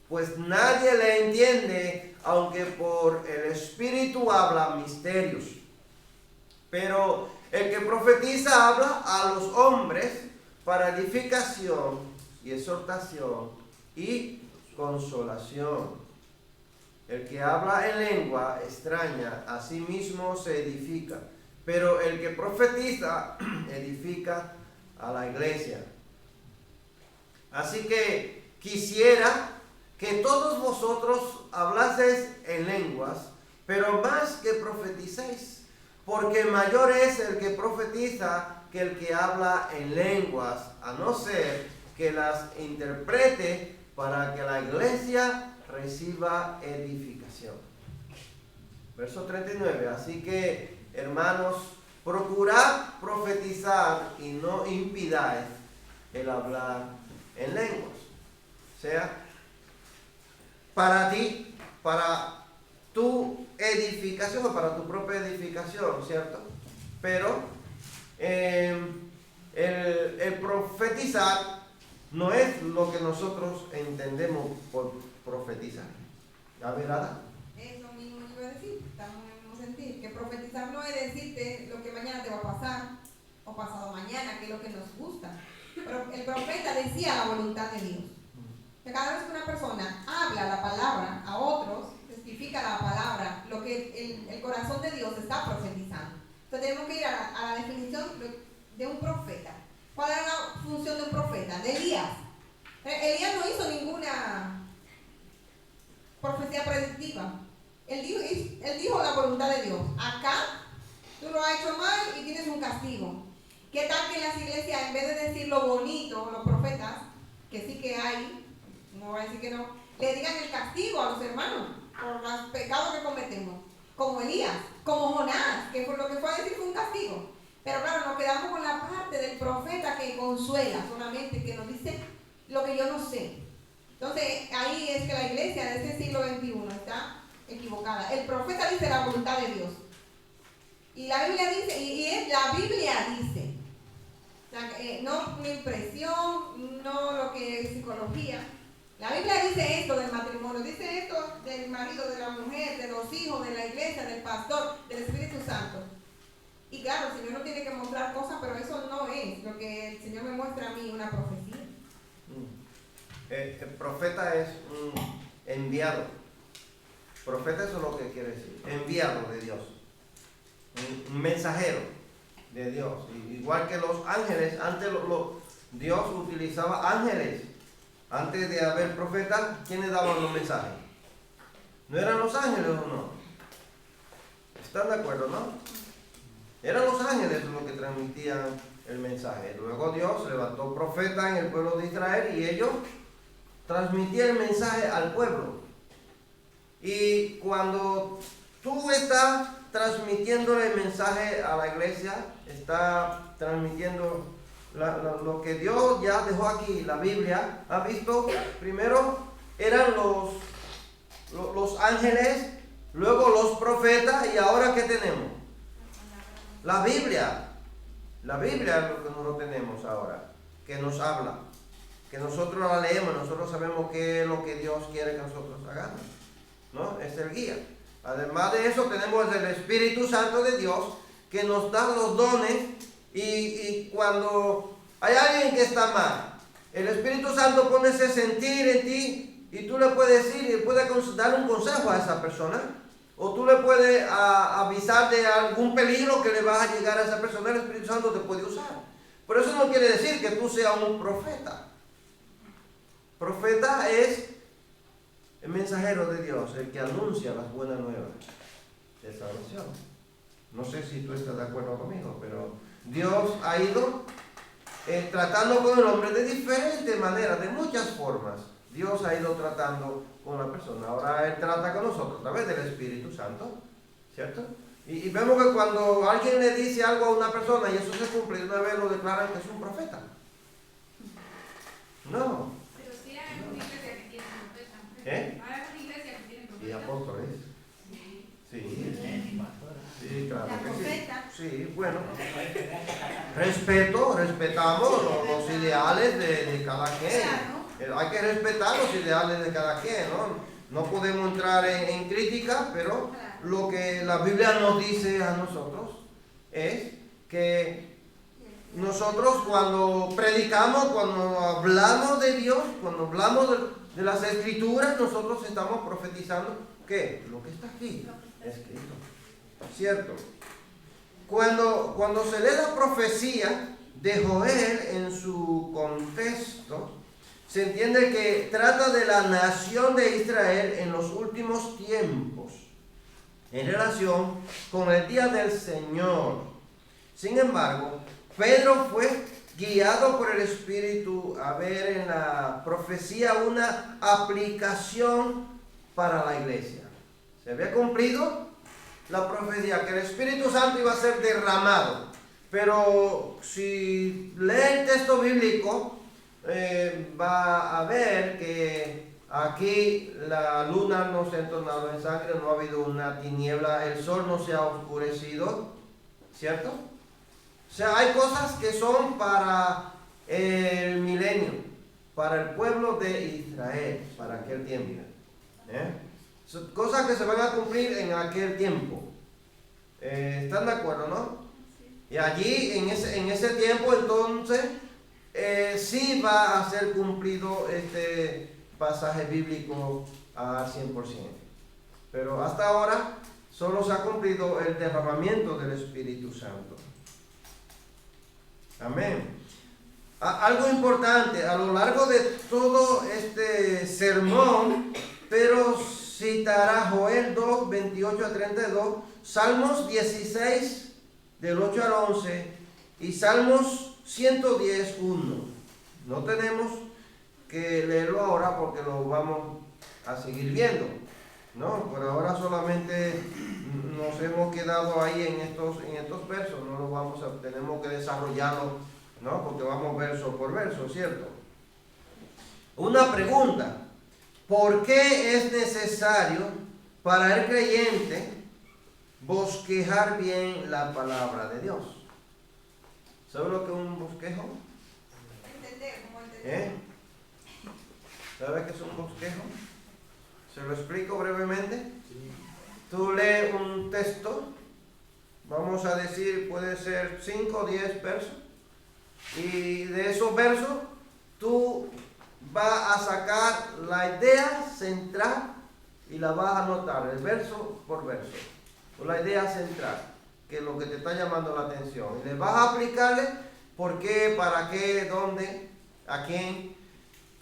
Pues nadie le entiende, aunque por el Espíritu habla misterios. Pero el que profetiza habla a los hombres para edificación y exhortación y consolación. El que habla en lengua extraña a sí mismo se edifica, pero el que profetiza edifica a la iglesia. Así que quisiera que todos vosotros hablaseis en lenguas, pero más que profeticéis, porque mayor es el que profetiza que el que habla en lenguas, a no ser que las interprete para que la iglesia reciba edificación. Verso 39. Así que, hermanos, procurad profetizar y no impidáis el hablar en lenguas. O sea, para ti, para tu edificación o para tu propia edificación, ¿cierto? Pero el profetizar no es lo que nosotros entendemos por profetizar. ¿Ya verá? Eso mismo yo iba a decir, estamos en el mismo sentido, que profetizar no es decirte lo que mañana te va a pasar, o pasado mañana, que es lo que nos gusta. Pero el profeta decía la voluntad de Dios. Que cada vez que una persona habla la palabra a otros, testifica la palabra, lo que el corazón de Dios está profetizando. Entonces tenemos que ir a la definición de un profeta. ¿Cuál era la función de un profeta? De Elías. Elías no hizo ninguna profecía predictiva. Él dijo la voluntad de Dios. Acá tú lo has hecho mal y tienes un castigo. ¿Qué tal que en las iglesias, en vez de decir lo bonito, los profetas, que sí que hay, no voy a decir que no, le digan el castigo a los hermanos por los pecados que cometemos? Como Elías, como Jonás, que por lo que fue a decir fue un castigo. Pero claro, nos quedamos con la parte del profeta que consuela solamente, que nos dice lo que yo no sé. Entonces ahí es que la iglesia de este siglo XXI está equivocada. El profeta dice la voluntad de Dios. Y la Biblia dice, la Biblia dice, no mi impresión, no lo que es psicología. La Biblia dice esto del matrimonio, dice esto del marido, de la mujer, de los hijos, de la iglesia, del pastor, del Espíritu Santo. Y claro, el Señor no tiene que mostrar cosas, pero eso no es lo que el Señor me muestra a mí, una profecía. El profeta es un enviado. Profeta, eso es lo que quiere decir, enviado de Dios, un mensajero de Dios. Igual que los ángeles, antes Dios utilizaba ángeles. Antes de haber profetas, ¿quiénes daban los mensajes? ¿No eran los ángeles o no? ¿Están de acuerdo, no? Eran los ángeles los que transmitían el mensaje. Luego Dios levantó profetas en el pueblo de Israel y ellos transmitían el mensaje al pueblo. Y cuando tú estás transmitiendo el mensaje a la iglesia, estás transmitiendo lo que Dios ya dejó aquí, la Biblia. ¿Ha visto? Primero eran los ángeles, luego los profetas, y ahora ¿qué tenemos? La Biblia. La Biblia es lo que nosotros tenemos ahora, que nos habla, que nosotros la leemos, nosotros sabemos qué es lo que Dios quiere que nosotros hagamos, ¿no? Es el guía. Además de eso tenemos el Espíritu Santo de Dios, que nos da los dones, y cuando hay alguien que está mal, el Espíritu Santo pone ese sentir en ti, y tú le puedes decir, y puedes dar un consejo a esa persona, o tú le puedes avisar de algún peligro que le va a llegar a esa persona. El Espíritu Santo te puede usar. Pero eso no quiere decir que tú seas un profeta. Profeta es el mensajero de Dios, el que anuncia las buenas nuevas de salvación. No sé si tú estás de acuerdo conmigo, pero Dios ha ido tratando con el hombre de diferentes maneras, de muchas formas. Dios ha ido tratando con la persona. Ahora Él trata con nosotros a través del Espíritu Santo, ¿cierto? Y vemos que cuando alguien le dice algo a una persona y eso se cumple, de una vez lo declaran que es un profeta. No. Pero sí respetamos los ideales de cada quien. Claro. Hay que respetar los ideales de cada quien, ¿no? No podemos entrar en crítica, pero lo que la Biblia nos dice a nosotros es que nosotros cuando predicamos, cuando hablamos de Dios, cuando hablamos de las Escrituras, nosotros estamos profetizando ¿qué? Lo que está aquí escrito, ¿cierto? Cuando se lee la profecía de Joel en su contexto, se entiende que trata de la nación de Israel en los últimos tiempos, en relación con el día del Señor. Sin embargo, Pedro fue guiado por el Espíritu a ver en la profecía una aplicación para la iglesia. Se había cumplido la profecía que el Espíritu Santo iba a ser derramado. Pero si lee el texto bíblico, va a ver que aquí la luna no se ha entornado en sangre, no ha habido una tiniebla, el sol no se ha oscurecido, ¿cierto? O sea, hay cosas que son para el milenio, para el pueblo de Israel, para aquel tiempo. Son cosas que se van a cumplir en aquel tiempo. ¿Están de acuerdo, no? Y allí, en ese tiempo, entonces, sí va a ser cumplido este pasaje bíblico al 100%. Pero hasta ahora, solo se ha cumplido el derramamiento del Espíritu Santo. Amén. Algo importante, a lo largo de todo este sermón, Pedro citará Joel 2, 28 a 32, Salmos 16, del 8 al 11, y Salmos 110, 1. No tenemos que leerlo ahora porque lo vamos a seguir viendo, ¿no? Por ahora solamente nos hemos quedado ahí en estos versos, no lo vamos a, tenemos que desarrollarlo, ¿no? Porque vamos verso por verso, ¿cierto? Una pregunta: ¿por qué es necesario para el creyente bosquejar bien la palabra de Dios? ¿Sabe lo que es un bosquejo? ¿Sabe qué es un bosquejo? ¿Se lo explico brevemente? Tú lees un texto, vamos a decir, puede ser 5 o 10 versos, y de esos versos tú vas a sacar la idea central y la vas a anotar, el verso por verso, o la idea central, que es lo que te está llamando la atención, y le vas a aplicarle por qué, para qué, dónde, a quién.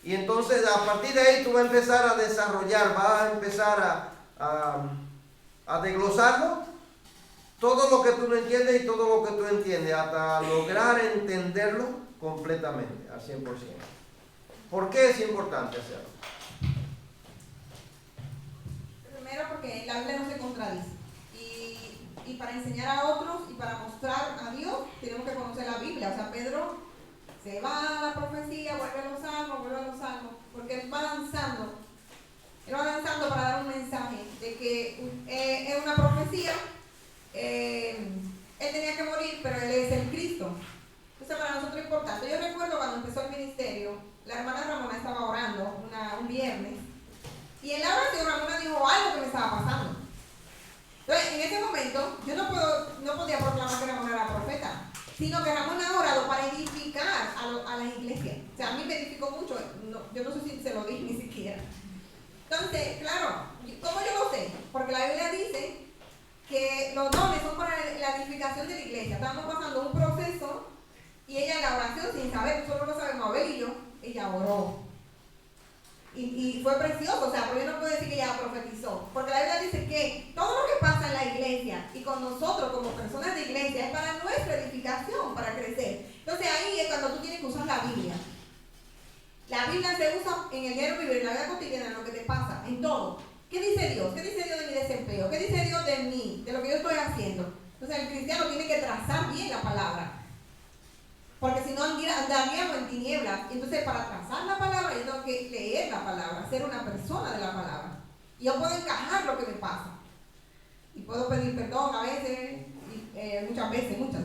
Y entonces a partir de ahí tú vas a empezar a desarrollar, vas a empezar a desglosarlo, todo lo que tú no entiendes y todo lo que tú entiendes, hasta lograr entenderlo completamente, al 100%. ¿Por qué es importante hacerlo? Primero porque la Biblia no se contradice. Y para enseñar a otros y para mostrar a Dios, tenemos que conocer la Biblia. O sea, Pedro se va a la profecía, vuelve a los salmos, porque él va avanzando. Él va avanzando para dar un mensaje de que es una profecía. Él tenía que morir, pero él es el Cristo. Entonces para nosotros es importante. Yo recuerdo cuando empezó el ministerio, la hermana Ramona estaba orando un viernes, y en la oración Ramona dijo algo que me estaba pasando. Entonces en ese momento yo no podía proclamar que Ramona era profeta, sino que Ramona ha orado para edificar a las iglesias. O sea, a mí me edificó mucho, yo no sé si se lo dije ni siquiera. Entonces, claro, ¿cómo yo lo sé? Porque la Biblia dice que los dones son para la edificación de la iglesia. Estamos pasando un proceso y ella en la oración, sin saber, solo lo sabemos Abel y yo, ella oró. Y fue precioso, o sea, pero yo no puedo decir que ella profetizó, porque la Biblia dice que todo lo que pasa en la iglesia y con nosotros como personas de iglesia es para nuestra edificación, para crecer. Entonces ahí es cuando tú tienes que usar la Biblia. La Biblia se usa en el diario vivir, en la vida cotidiana, en lo que te pasa, en todo. ¿Qué dice Dios? ¿Qué dice Dios de mi desempleo? ¿Qué dice Dios de mí? De lo que yo estoy haciendo. Entonces el cristiano tiene que trazar bien la palabra. Porque si no andaríamos en tinieblas. Entonces para trazar la palabra yo tengo que leer la palabra, ser una persona de la palabra. Y yo puedo encajar lo que me pasa. Y puedo pedir perdón a veces, muchas veces, muchas.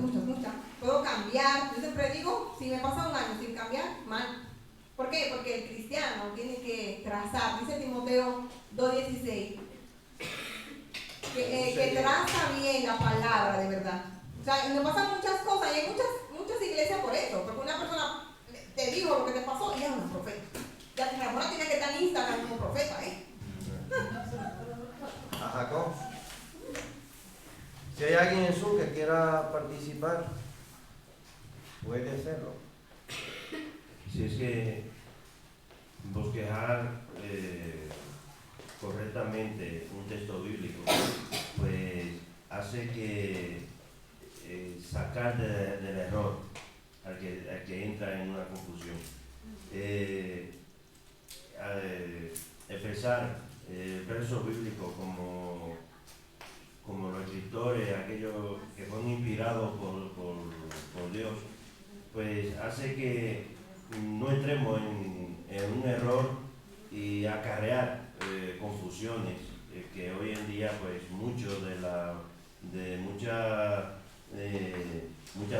puedo cambiar. Yo siempre digo, si me pasa un año sin cambiar, mal. ¿Por qué? Porque el cristiano tiene que trazar, dice Timoteo 2:16, que traza bien la palabra de verdad. O sea, me pasan muchas cosas y hay muchas iglesias por eso, porque una persona te dijo lo que te pasó y ya es una profeta. Ya Ramona tiene que estar en Instagram como profeta, ¿eh? A Jacob. Si hay alguien en Zoom que quiera participar, puede hacerlo. Si es que bosquejar correctamente un texto bíblico, pues hace que sacar del error al que entra en una confusión. Expresar versos bíblicos como los escritores, aquellos que fueron inspirados por Dios, pues hace que no entremos en un error y acarrear confusiones que hoy en día pues muchas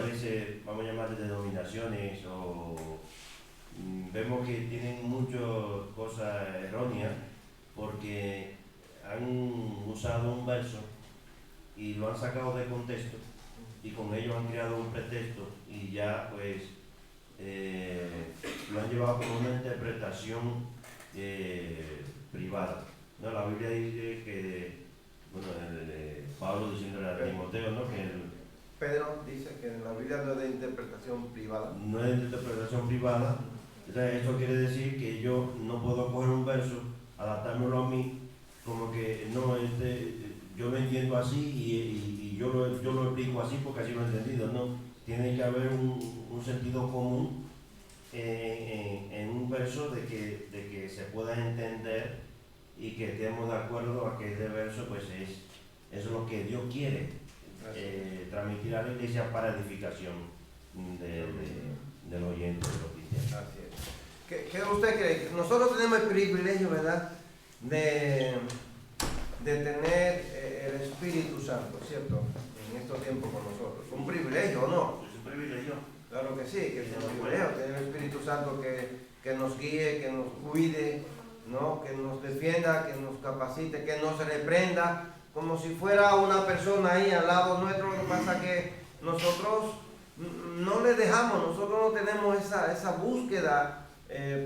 veces vamos a llamar de denominaciones o vemos que tienen muchas cosas erróneas porque han usado un verso y lo han sacado de contexto y con ello han creado un pretexto y ya pues lo han llevado con una interpretación privada. No, la Biblia dice que, bueno, Pablo diciéndole a Timoteo, ¿no? Que Pedro dice que en la Biblia no es de interpretación privada. no es de interpretación privada. Entonces, eso quiere decir que yo no puedo coger un verso, adaptármelo a mí, como que no, yo lo entiendo así y yo lo explico así porque así lo he entendido. No, tiene que haber un sentido común en un verso de que se pueda entender y que estemos de acuerdo a que este verso pues es lo que Dios quiere transmitir a la iglesia para edificación del oyente, de los cristianos. Así es. ¿Qué usted cree? Nosotros tenemos el privilegio, ¿verdad?, de tener el Espíritu Santo, ¿cierto?, en estos tiempos con nosotros. ¿Un privilegio o no? Es un privilegio. Claro que sí, que es un privilegio tener el Espíritu Santo que nos guíe, que nos cuide, ¿no?, que nos defienda, que nos capacite, que nos reprenda, como si fuera una persona ahí al lado nuestro. Lo que pasa es que nosotros no le dejamos, nosotros no tenemos esa búsqueda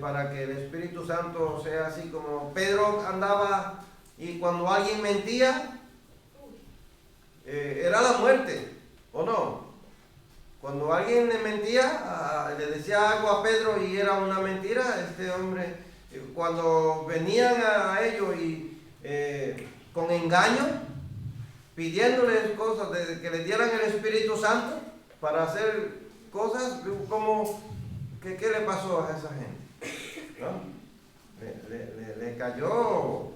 para que el Espíritu Santo sea así como Pedro andaba y cuando alguien mentía era la muerte, ¿o no? Cuando alguien le mentía, le decía algo a Pedro y era una mentira, este hombre, cuando venían a ellos y con engaño, pidiéndoles cosas, que les dieran el Espíritu Santo para hacer cosas, como, ¿qué le pasó a esa gente? ¿No? Le cayó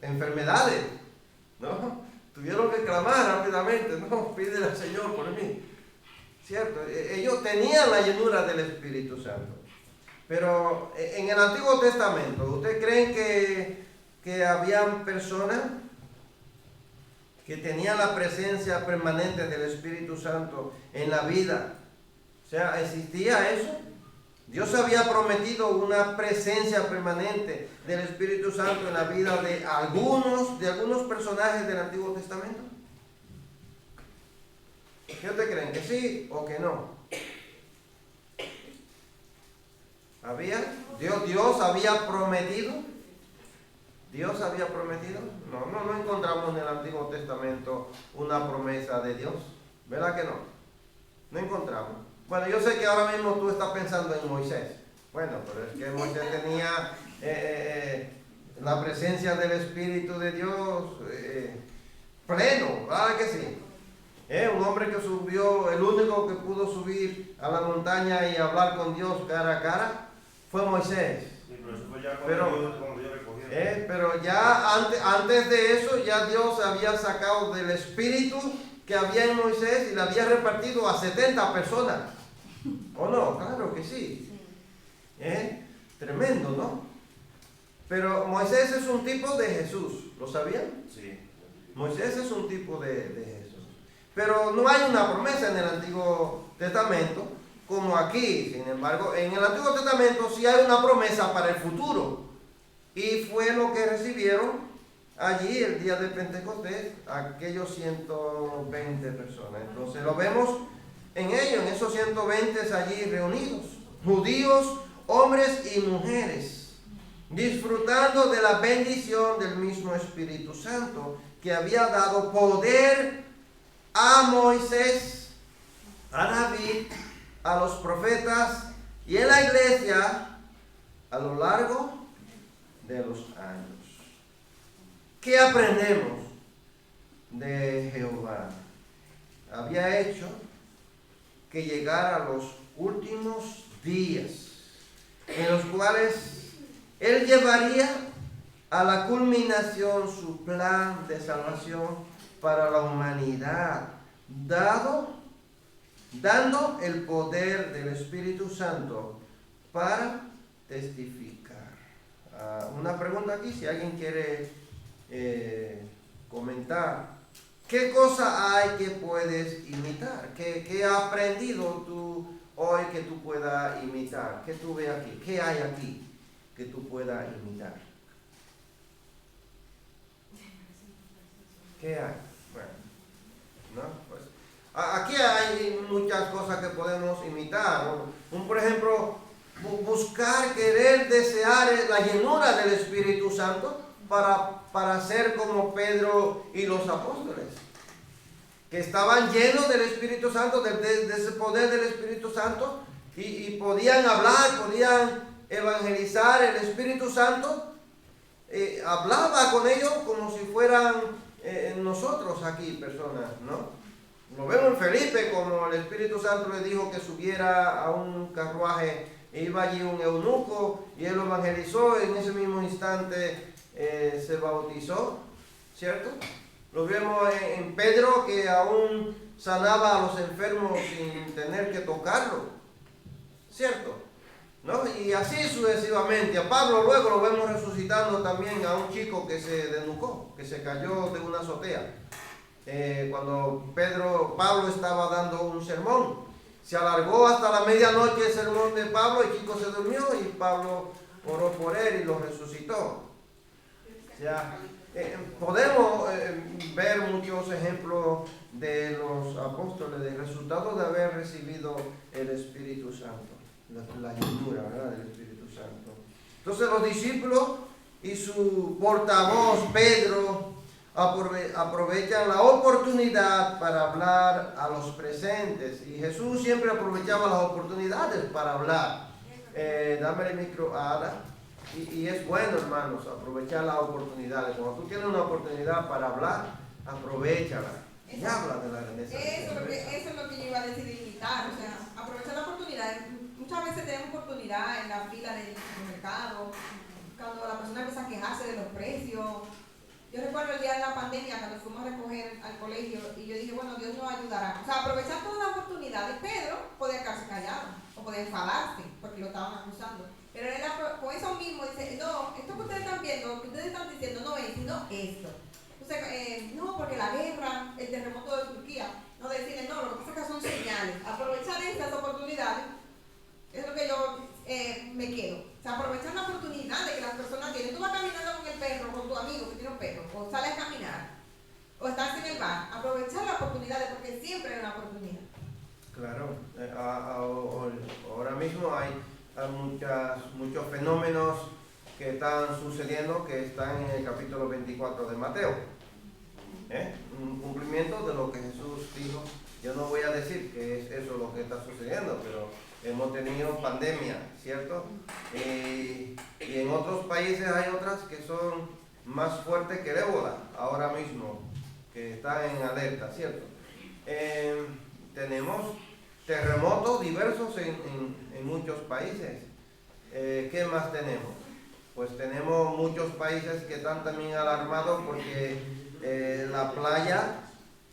enfermedades, ¿no? Tuvieron que clamar rápidamente, no, pídele al Señor por mí, ¿cierto? Ellos tenían la llenura del Espíritu Santo. Pero en el Antiguo Testamento, ¿ustedes creen que habían personas que tenían la presencia permanente del Espíritu Santo en la vida? O sea, ¿existía eso? Dios había prometido una presencia permanente del Espíritu Santo en la vida de algunos personajes del Antiguo Testamento. ¿Qué ustedes creen? ¿Que sí o que no? ¿Había? ¿Dios había prometido? ¿Dios había prometido? No encontramos en el Antiguo Testamento una promesa de Dios. ¿Verdad que no? No encontramos. Bueno, yo sé que ahora mismo tú estás pensando en Moisés. Bueno, pero es que Moisés tenía la presencia del Espíritu de Dios pleno, ¿verdad que sí? Un hombre que subió, el único que pudo subir a la montaña y hablar con Dios cara a cara fue Moisés. Sí, pero eso fue ya cuando Dios recogió. Pero ya antes de eso, ya Dios había sacado del Espíritu que había en Moisés y le había repartido a 70 personas. ¿O no? Claro que sí. Tremendo, ¿no? Pero Moisés es un tipo de Jesús, ¿lo sabían? Sí. Moisés es un tipo de Jesús. Pero no hay una promesa en el Antiguo Testamento como aquí. Sin embargo, en el Antiguo Testamento sí hay una promesa para el futuro. Y fue lo que recibieron allí el día de Pentecostés, aquellos 120 personas. Entonces lo vemos en ellos, en esos 120 allí reunidos, judíos, hombres y mujeres, disfrutando de la bendición del mismo Espíritu Santo, que había dado poder a Moisés, a David, a los profetas y en la iglesia a lo largo de los años. ¿Qué aprendemos de Jehová? Había hecho que llegara a los últimos días, en los cuales Él llevaría a la culminación su plan de salvación para la humanidad, dando el poder del Espíritu Santo para testificar. Una pregunta aquí, si alguien quiere comentar. ¿Qué cosa hay que puedes imitar? ¿Qué has aprendido tú hoy que tú puedas imitar? ¿Qué tú ves aquí? ¿Qué hay aquí que tú puedas imitar? ¿Qué hay? Bueno, ¿no? Pues, aquí hay muchas cosas que podemos imitar. Por ejemplo, buscar, querer, desear la llenura del Espíritu Santo para ser como Pedro y los apóstoles, que estaban llenos del Espíritu Santo, de ese poder del Espíritu Santo, y podían hablar, podían evangelizar. El Espíritu Santo hablaba con ellos como si fueran nosotros aquí, personas, ¿no? Lo vemos en Felipe, como el Espíritu Santo le dijo que subiera a un carruaje, e iba allí un eunuco y él lo evangelizó, y en ese mismo instante se bautizó, ¿cierto? Lo vemos en Pedro, que aún sanaba a los enfermos sin tener que tocarlo, ¿cierto? ¿No? Y así sucesivamente. A Pablo luego lo vemos resucitando también a un chico que se desnucó, que se cayó de una azotea. Cuando Pablo estaba dando un sermón, se alargó hasta la medianoche el sermón de Pablo, el chico se durmió y Pablo oró por él y lo resucitó. O sea, podemos ver muchos ejemplos de los apóstoles, del resultado de haber recibido el Espíritu Santo, la llenura, ¿verdad?, del Espíritu Santo. Entonces los discípulos y su portavoz Pedro aprovechan la oportunidad para hablar a los presentes, y Jesús siempre aprovechaba las oportunidades para hablar. Dame el micro a Ada. Y es bueno, hermanos, aprovechar las oportunidades. Cuando tú tienes una oportunidad para hablar, aprovechala y habla de la grandeza. Eso es lo que yo iba a decir de imitar, o sea, aprovechar la oportunidad. Muchas veces tenemos oportunidad en la fila del supermercado, cuando la persona empieza a quejarse de los precios. Yo recuerdo el día de la pandemia, cuando fuimos a recoger al colegio, y yo dije, bueno, Dios nos ayudará. O sea, aprovechar todas las oportunidades. Pedro podía quedarse callado, o podía enfadarse, porque lo estaban acusando. Pero él con eso mismo dice, no, esto que ustedes están viendo, que ustedes están diciendo, no es, sino esto. Entonces, no, porque la guerra, el terremoto de Turquía, no decirle, no, lo que pasa es que son señales. Aprovechar estas oportunidades es lo que yo me quedo. O sea, aprovechar la oportunidad de que las personas tienen. Tú vas caminando con el perro, con tu amigo que tiene un perro, o sales a caminar, o estás en el bar. Aprovechar las oportunidades, porque siempre hay una oportunidad. Claro, ahora mismo hay muchos fenómenos que están sucediendo, que están en el capítulo 24 de Mateo. Un cumplimiento de lo que Jesús dijo. Yo no voy a decir que es eso lo que está sucediendo, pero hemos tenido pandemia, ¿cierto? Y en otros países hay otras que son más fuertes que el ébola, ahora mismo, que están en alerta, ¿cierto? Tenemos terremotos diversos en muchos países. ¿Qué más tenemos? Pues tenemos muchos países que están también alarmados porque la playa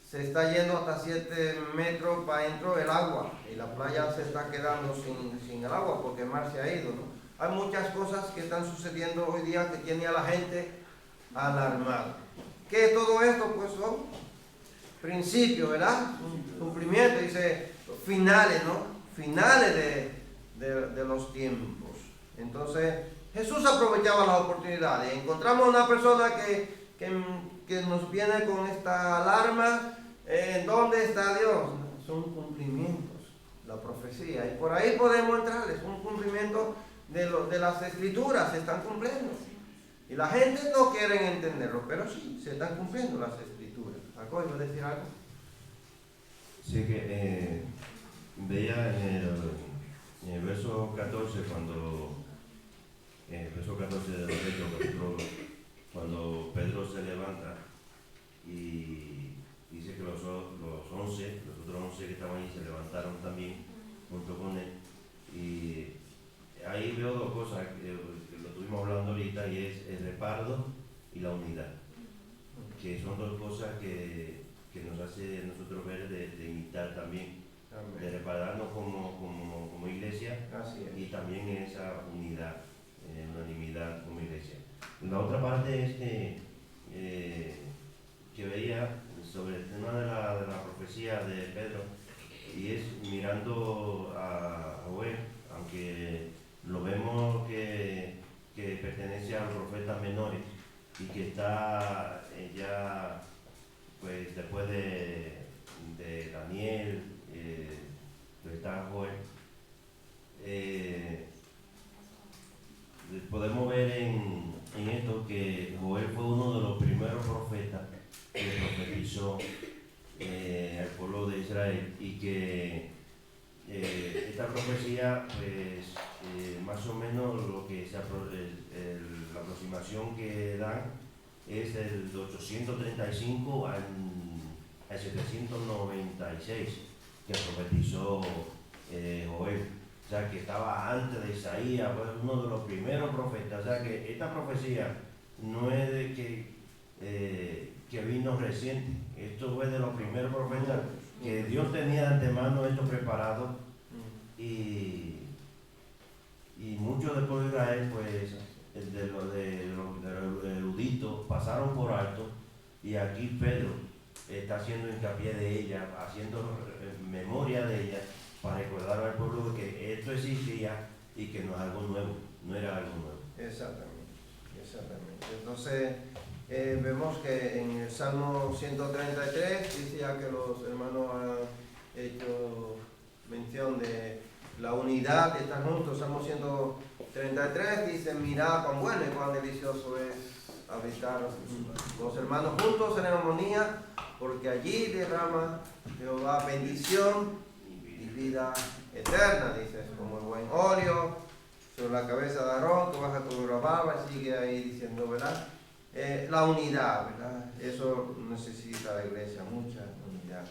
se está yendo hasta 7 metros para adentro el agua, y la playa se está quedando sin el agua porque el mar se ha ido, ¿no? Hay muchas cosas que están sucediendo hoy día que tiene a la gente alarmada. ¿Qué es todo esto? Pues son principio, ¿verdad? Un cumplimiento, dice finales, ¿no? Finales de los tiempos. Entonces, Jesús aprovechaba las oportunidades. Encontramos una persona que nos viene con esta alarma. ¿Dónde está Dios? Son cumplimientos, la profecía. Y por ahí podemos entrar. Es un cumplimiento de las escrituras. Se están cumpliendo. Y la gente no quiere entenderlo, pero sí, se están cumpliendo las escrituras. ¿Algo iba a decir algo? Sí, que veía en el verso 14, el verso 14 del Hechos, cuando Pedro se levanta y dice que los otros 11 que estaban ahí se levantaron también junto con él. Y ahí veo dos cosas que lo estuvimos hablando ahorita, y es el reparto y la unidad, que son dos cosas que nos hace nosotros ver de imitar también, de repararnos como iglesia. Así es. Y también en esa unidad, unanimidad como iglesia. La otra parte es que veía sobre el tema de la profecía de Pedro, y es mirando a Joel, aunque lo vemos que pertenece a los profetas menores y que está ya pues después de Daniel, está Joel. Podemos ver en esto que Joel fue uno de los primeros profetas que profetizó al pueblo de Israel, y que esta profecía, pues más o menos lo que la aproximación que dan es del 835 al 796 que profetizó Joel. O sea, que estaba antes de Isaías, fue uno de los primeros profetas. O sea, que esta profecía no es de que vino reciente. Esto fue de los primeros profetas que Dios tenía de antemano esto preparado, y muchos del pueblo de Israel, pues de los eruditos pasaron por alto, y aquí Pedro está haciendo hincapié de ella, haciendo memoria de ella, para recordar al pueblo que esto existía y que no es algo nuevo, no era algo nuevo. Exactamente. Entonces, vemos que en el Salmo 133 dice ya que los hermanos han hecho mención de la unidad, de estar juntos. Salmo 133 dice: mirad cuán bueno y cuán delicioso es habitar los hermanos juntos en armonía, porque allí derrama Jehová bendición y vida eterna. Dice, como el buen óleo sobre la cabeza de Aarón, que baja tu barba. Sigue ahí diciendo, ¿verdad? La unidad, ¿verdad? Eso necesita la iglesia, mucha unidad.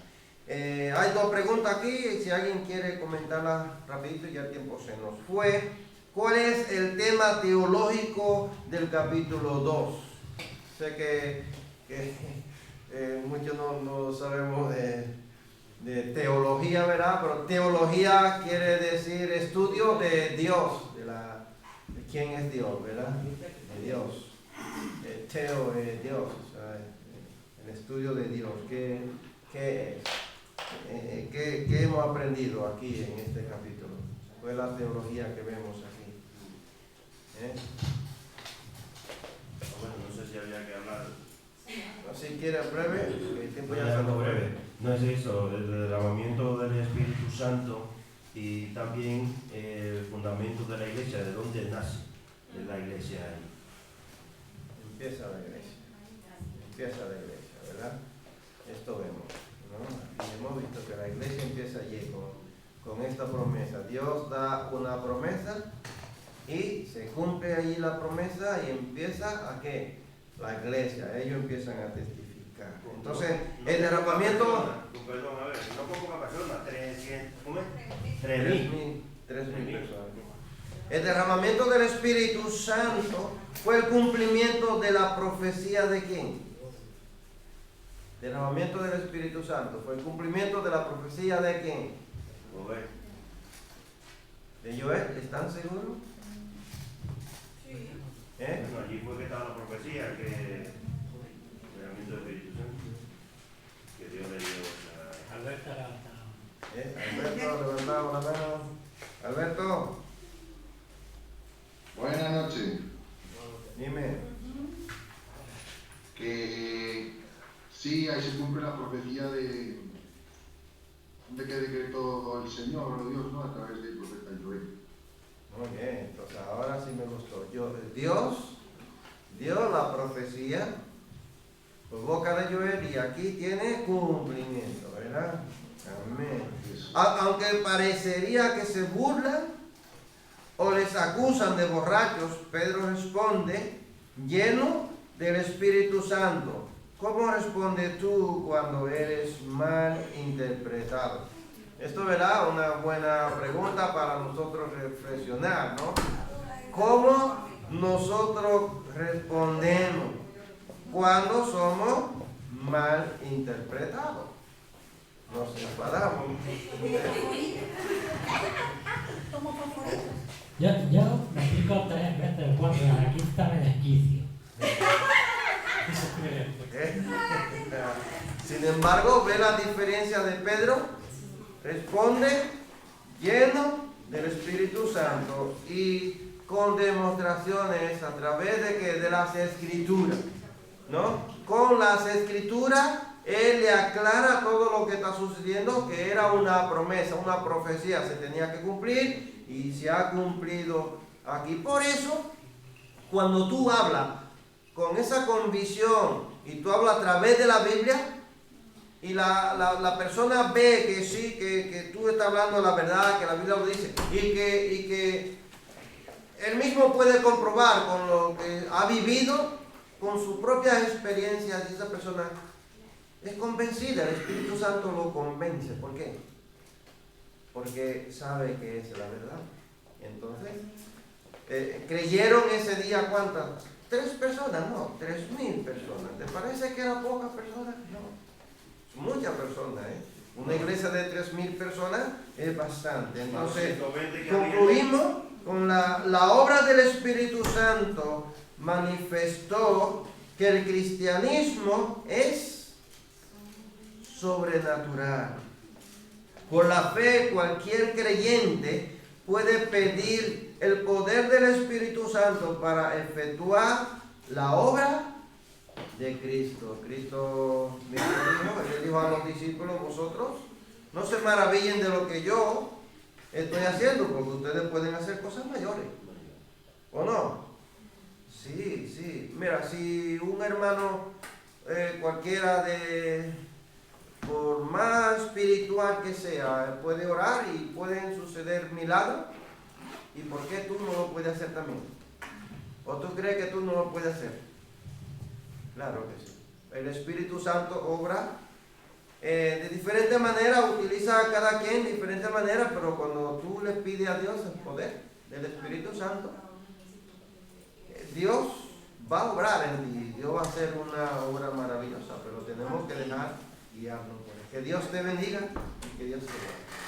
Hay dos preguntas aquí, si alguien quiere comentarlas rapidito, ya el tiempo se nos fue. ¿Cuál es el tema teológico del capítulo 2? Sé que muchos no sabemos de teología, ¿verdad? Pero teología quiere decir estudio de Dios, de quién es Dios, ¿verdad? De Dios. Teo es Dios, o sea, el estudio de Dios. ¿Qué es? ¿Qué hemos aprendido aquí en este capítulo? ¿Cuál es la teología que vemos aquí? Bueno, no sé si había que hablar. Si quiere breve, el tiempo ya algo se breve. No es eso, el derramamiento del Espíritu Santo, y también el fundamento de la iglesia, de dónde nace la iglesia. Empieza la iglesia, ¿verdad? Esto vemos, ¿no? Y hemos visto que la iglesia empieza allí con esta promesa. Dios da una promesa y se cumple allí la promesa, y empieza a ¿qué? La iglesia, ellos empiezan a testificar. Entonces, el derramamiento... Perdón, a ver, no poco más personas, 3.000 personas. El derramamiento del Espíritu Santo fue el cumplimiento de la profecía de ¿quién? El derramamiento del Espíritu Santo fue el cumplimiento de la profecía de ¿quién? Joel. ¿De Joel? ¿Están seguros? Sí. Bueno, allí fue que estaba la profecía, que el derramamiento del Espíritu Santo, que Dios le dio. Dime. Que sí, ahí se cumple la profecía de que decretó el Señor o Dios, ¿no? A través del profeta Joel. Muy bien, entonces ahora sí me gustó. Dios dio la profecía por boca de Joel y aquí tiene cumplimiento, ¿verdad? Amén. Aunque parecería que se burlan o les acusan de borrachos, Pedro responde lleno del Espíritu Santo. ¿Cómo respondes tú cuando eres mal interpretado? Esto, ¿verdad? Una buena pregunta para nosotros reflexionar, ¿no? ¿Cómo nosotros respondemos cuando somos mal interpretados? Nos enfadamos. Yo me explico 3 veces, 4, aquí está el desquicio. Sin embargo, ¿ve la diferencia de Pedro? Responde lleno del Espíritu Santo y con demostraciones a través de las Escrituras, ¿no? Con las Escrituras él le aclara todo lo que está sucediendo, que era una promesa, una profecía, se tenía que cumplir y se ha cumplido aquí. Por eso, cuando tú hablas con esa convicción y tú hablas a través de la Biblia y la persona ve que sí, que tú estás hablando la verdad, que la Biblia lo dice y que él mismo puede comprobar con lo que ha vivido, con sus propias experiencias, y esa persona es convencida, el Espíritu Santo lo convence. ¿Por qué? Porque sabe que es la verdad. Entonces, ¿creyeron ese día cuántas? 3 personas, no, 3.000 personas. ¿Te parece que eran pocas personas? No, muchas personas, ¿eh? Una iglesia de 3.000 personas es bastante. Entonces, concluimos con la obra del Espíritu Santo manifestó que el cristianismo es sobrenatural. Por la fe, cualquier creyente puede pedir el poder del Espíritu Santo para efectuar la obra de Cristo. Cristo le dijo a los discípulos: vosotros no se maravillen de lo que yo estoy haciendo, porque ustedes pueden hacer cosas mayores. ¿O no? Sí. Mira, si un hermano cualquiera por más espiritual que sea, puede orar y pueden suceder milagros, ¿y por qué tú no lo puedes hacer también? ¿O tú crees que tú no lo puedes hacer? Claro que sí. El Espíritu Santo obra de diferente manera, utiliza a cada quien de diferente manera, pero cuando tú le pides a Dios el poder del Espíritu Santo, Dios va a obrar en ti, Dios va a hacer una obra maravillosa, pero tenemos que dejar guiarnos por él. Que Dios te bendiga y que Dios te bendiga.